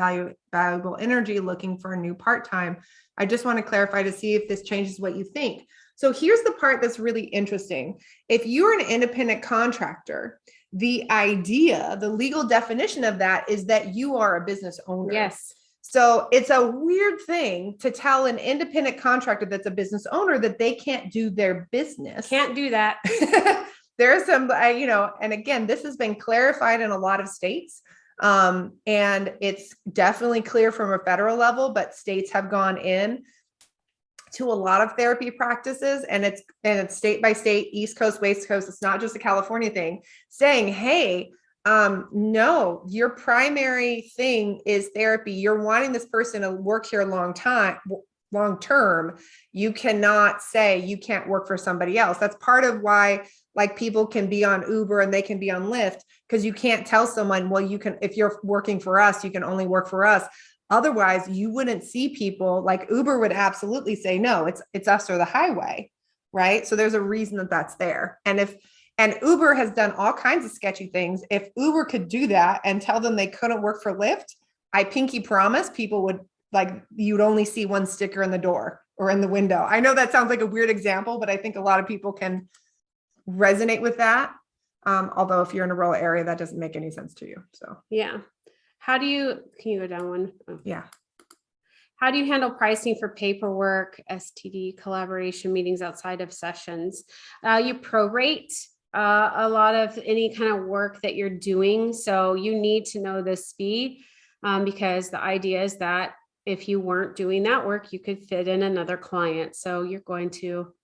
valuable energy looking for a new part-time. I just want to clarify to see if this changes what you think. So here's the part that's really interesting. If you're an independent contractor, the idea, the legal definition of that is that you are a business owner. Yes. So it's a weird thing to tell an independent contractor that's a business owner that they can't do their business. Can't do that. There's some, and again, this has been clarified in a lot of states. And it's definitely clear from a federal level, but states have gone in to a lot of therapy practices, and it's state by state, East Coast, West Coast. It's not just a California thing, saying, hey, no, your primary thing is therapy. You're wanting this person to work here long term. You cannot say you can't work for somebody else. That's part of why like people can be on Uber and they can be on Lyft, because you can't tell someone, well, you can, if you're working for us, you can only work for us. Otherwise, you wouldn't see people like Uber would absolutely say, no, it's us or the highway, right? So there's a reason that that's there. And Uber has done all kinds of sketchy things. If Uber could do that and tell them they couldn't work for Lyft, I pinky promise people would you'd only see one sticker in the door or in the window. I know that sounds like a weird example, but I think a lot of people can resonate with that. Although if you're in a rural area, that doesn't make any sense to you. So, yeah. Can you go down one? Oh. Yeah. How do you handle pricing for paperwork, STD, collaboration meetings outside of sessions? You prorate a lot of any kind of work that you're doing. So you need to know the speed because the idea is that if you weren't doing that work, you could fit in another client. So you're going to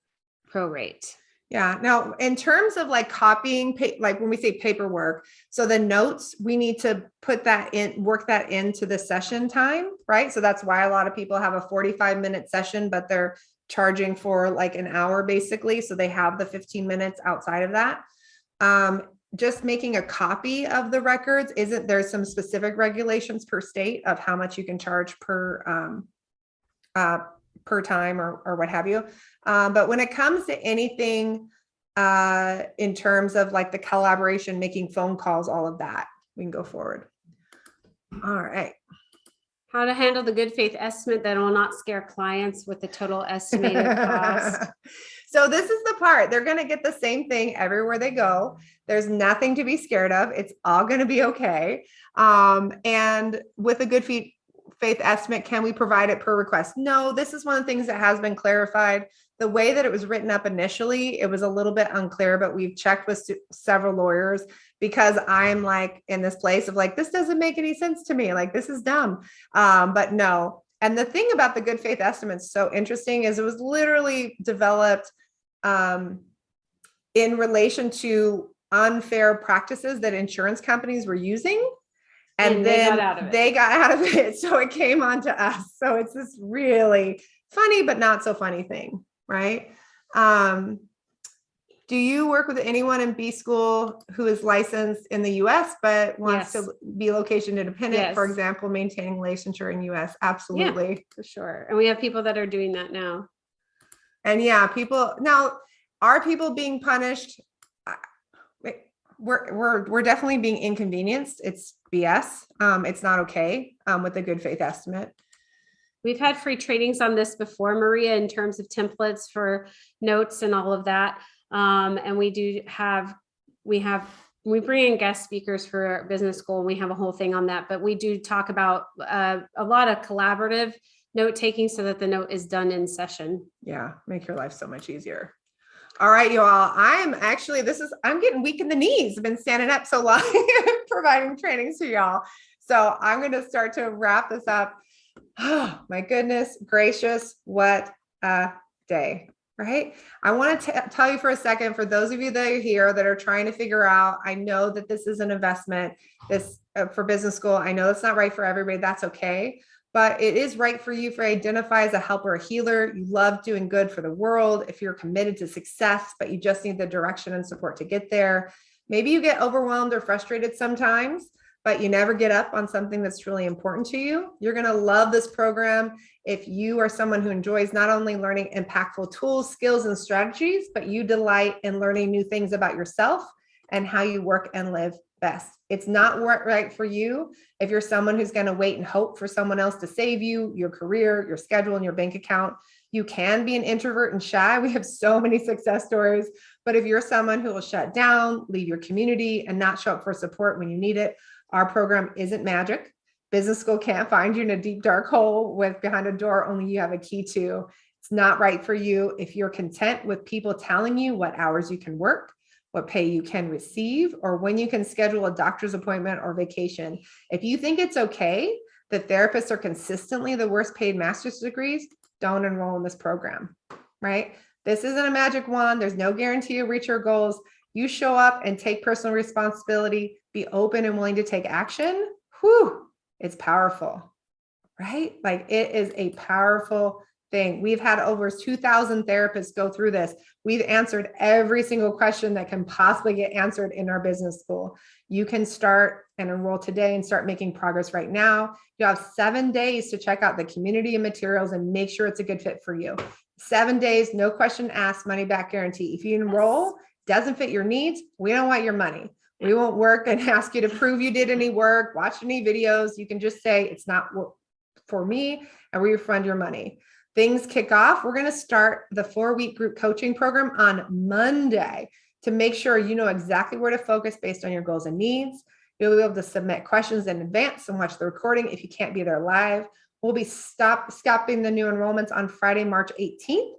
prorate. Yeah. Now, in terms of like copying, like when we say paperwork, so the notes, we need to put that in, work that into the session time, right? So that's why a lot of people have a 45-minute session, but they're charging for like an hour basically. So they have the 15 minutes outside of that. Just making a copy of the records there's some specific regulations per state of how much you can charge per time or what have you. But when it comes to anything in terms of like the collaboration, making phone calls, all of that, we can go forward. All right. How to handle the good faith estimate that will not scare clients with the total estimated cost. So this is the part, they're going to get the same thing everywhere they go. There's nothing to be scared of. It's all going to be okay. And with a good faith estimate, can we provide it per request? No, this is one of the things that has been clarified. The way that it was written up initially, it was a little bit unclear, but we've checked with several lawyers because I'm like in this place of like, this doesn't make any sense to me. Like, this is dumb. But no, And the thing about the good faith estimate is so interesting is it was literally developed in relation to unfair practices that insurance companies were using. And then they got out of it. So it came onto us. So it's this really funny, but not so funny thing, right? Do you work with anyone in B school who is licensed in the US, but wants to be location independent, for example, maintaining licensure in US? Absolutely. Yeah, for sure. And we have people that are doing that now. And yeah, people now, are people being punished? We're definitely being inconvenienced. It's BS. It's not okay with the good faith estimate. We've had free trainings on this before, Maria, in terms of templates for notes and all of that. And we bring in guest speakers for our business school, and we have a whole thing on that, but we do talk about a lot of collaborative note taking so that the note is done in session. Yeah. Make your life so much easier. All right, you all. I'm getting weak in the knees. I've been standing up so long providing trainings to y'all. So I'm going to start to wrap this up. Oh my goodness gracious. What a day, right? I want to tell you for a second, for those of you that are here that are trying to figure out, I know that this is an investment for business school. I know it's not right for everybody. That's okay. But it is right for you for identify as a helper, a healer. You love doing good for the world. If you're committed to success, but you just need the direction and support to get there. Maybe you get overwhelmed or frustrated sometimes, but you never get up on something that's really important to you. You're going to love this program if you are someone who enjoys not only learning impactful tools, skills, and strategies, but you delight in learning new things about yourself and how you work and live best. It's not right for you if you're someone who's going to wait and hope for someone else to save you, your career, your schedule, and your bank account. You can be an introvert and shy. We have so many success stories. But if you're someone who will shut down, leave your community, and not show up for support when you need it, our program isn't magic. Business school can't find you in a deep, dark hole behind a door only you have a key to. It's not right for you if you're content with people telling you what hours you can work, what pay you can receive, or when you can schedule a doctor's appointment or vacation. If you think it's okay that therapists are consistently the worst paid master's degrees, don't enroll in this program, right? This isn't a magic wand. There's no guarantee you'll reach your goals. You show up and take personal responsibility, be open and willing to take action. Whew, it's powerful, right? Like it is a powerful thing. We've had over 2,000 therapists go through this. We've answered every single question that can possibly get answered in our business school. You can start and enroll today and start making progress right now. You have 7 days to check out the community and materials and make sure it's a good fit for you. 7 days, no question asked, money back guarantee. If you enroll, doesn't fit your needs, we don't want your money. We won't work and ask you to prove you did any work, watch any videos. You can just say it's not for me, and we refund your money. Things kick off. We're going to start the 4-week group coaching program on Monday to make sure you know exactly where to focus based on your goals and needs. You'll be able to submit questions in advance and watch the recording if you can't be there live. We'll be stopping the new enrollments on Friday, March 18th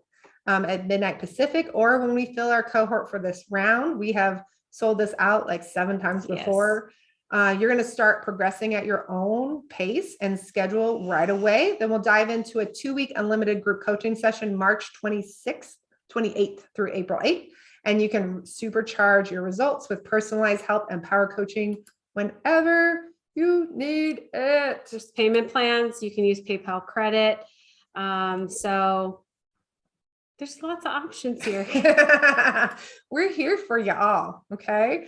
at midnight Pacific, or when we fill our cohort for this round. We have sold this out like 7 times before. You're going to start progressing at your own pace and schedule right away. Then we'll dive into a 2-week unlimited group coaching session, March 28th through April 8th. And you can supercharge your results with personalized help and power coaching whenever you need it. Just payment plans. You can use PayPal credit. So there's lots of options here. We're here for y'all. Okay.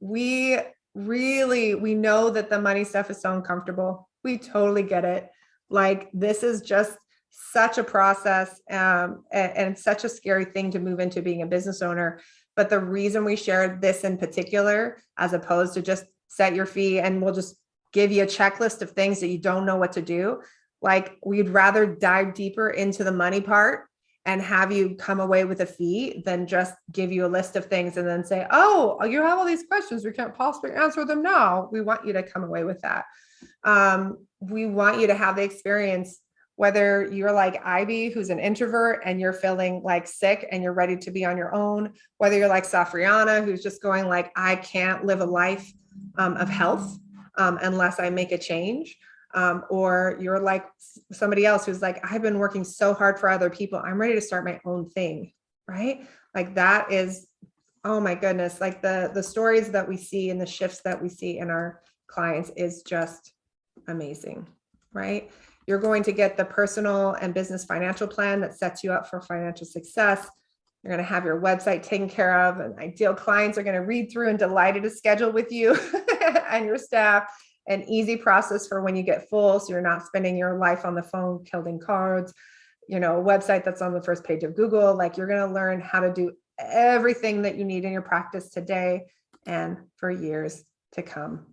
We know that the money stuff is so uncomfortable. We totally get it. Like this is just such a process and such a scary thing to move into being a business owner. But the reason we share this in particular, as opposed to just set your fee and we'll just give you a checklist of things that you don't know what to do. Like we'd rather dive deeper into the money part and have you come away with a fee than just give you a list of things and then say, oh, you have all these questions. We can't possibly answer them now. We want you to come away with that. We want you to have the experience, whether you're like Ivy, who's an introvert and you're feeling like sick and you're ready to be on your own, whether you're like Safriana, who's just going like, I can't live a life of health unless I make a change. Or you're like somebody else who's like, I've been working so hard for other people. I'm ready to start my own thing, right? Like that is, oh my goodness, like the stories that we see and the shifts that we see in our clients is just amazing, right? You're going to get the personal and business financial plan that sets you up for financial success. You're going to have your website taken care of, and ideal clients are going to read through and delighted to schedule with you and your staff. An easy process for when you get full, so you're not spending your life on the phone killing cards. A website that's on the first page of Google. Like, you're going to learn how to do everything that you need in your practice today and for years to come.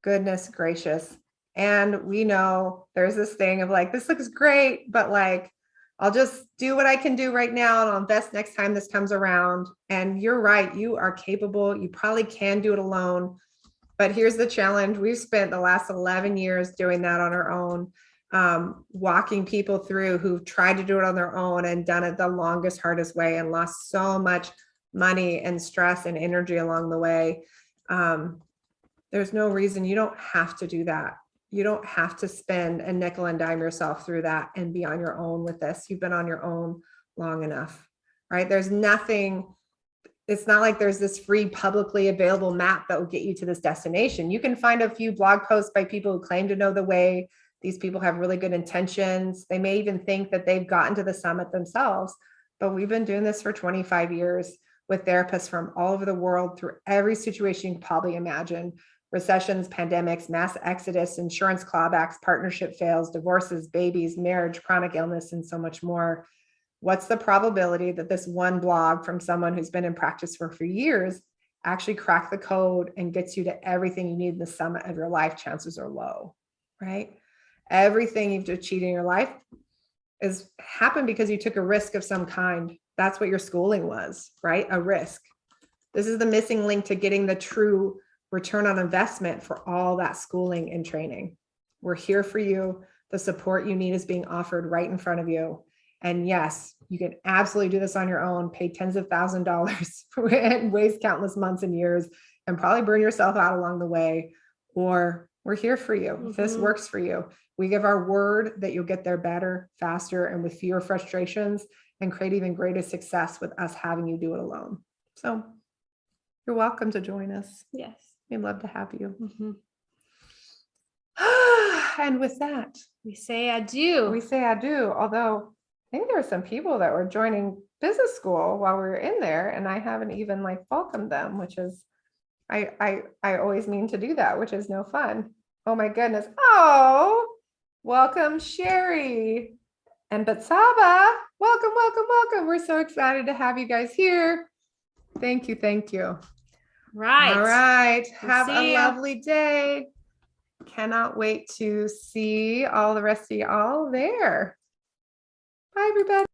Goodness gracious. And we know there's this thing of like, this looks great, but like, I'll just do what I can do right now and I'll invest next time this comes around. And you're right. You are capable. You probably can do it alone. But here's the challenge. We've spent the last 11 years doing that on our own, walking people through who've tried to do it on their own and done it the longest, hardest way and lost so much money and stress and energy along the way. There's no reason you don't have to do that. You don't have to spend a nickel and dime yourself through that and be on your own with this. You've been on your own long enough, right? There's nothing. It's not like there's this free publicly available map that will get you to this destination. You can find a few blog posts by people who claim to know the way. These people have really good intentions. They may even think that they've gotten to the summit themselves, but we've been doing this for 25 years with therapists from all over the world through every situation you can probably imagine. Recessions, pandemics, mass exodus, insurance clawbacks, partnership fails, divorces, babies, marriage, chronic illness, and so much more. What's the probability that this one blog from someone who's been in practice for years actually crack the code and gets you to everything you need in the summit of your life? Chances are low, right? Everything you've achieved in your life is happened because you took a risk of some kind. That's what your schooling was, right? A risk. This is the missing link to getting the true return on investment for all that schooling and training. We're here for you. The support you need is being offered right in front of you. And yes, you can absolutely do this on your own, pay tens of thousands of dollars and waste countless months and years and probably burn yourself out along the way. Or we're here for you. If this works for you, we give our word that you'll get there better, faster, and with fewer frustrations and create even greater success with us having you do it alone. So you're welcome to join us. Yes. We'd love to have you. And with that, We say adieu. we say adieu. Although I think there were some people that were joining business school while we were in there, and I haven't even like welcomed them, which is, I always mean to do that, which is no fun. Oh my goodness. Oh, welcome Sherry and Batsaba. Welcome, welcome, welcome. We're so excited to have you guys here. Thank you. Thank you. Right. All right. We'll Have see a ya. lovely day. Cannot wait to see all the rest of y'all there. Bye, everybody.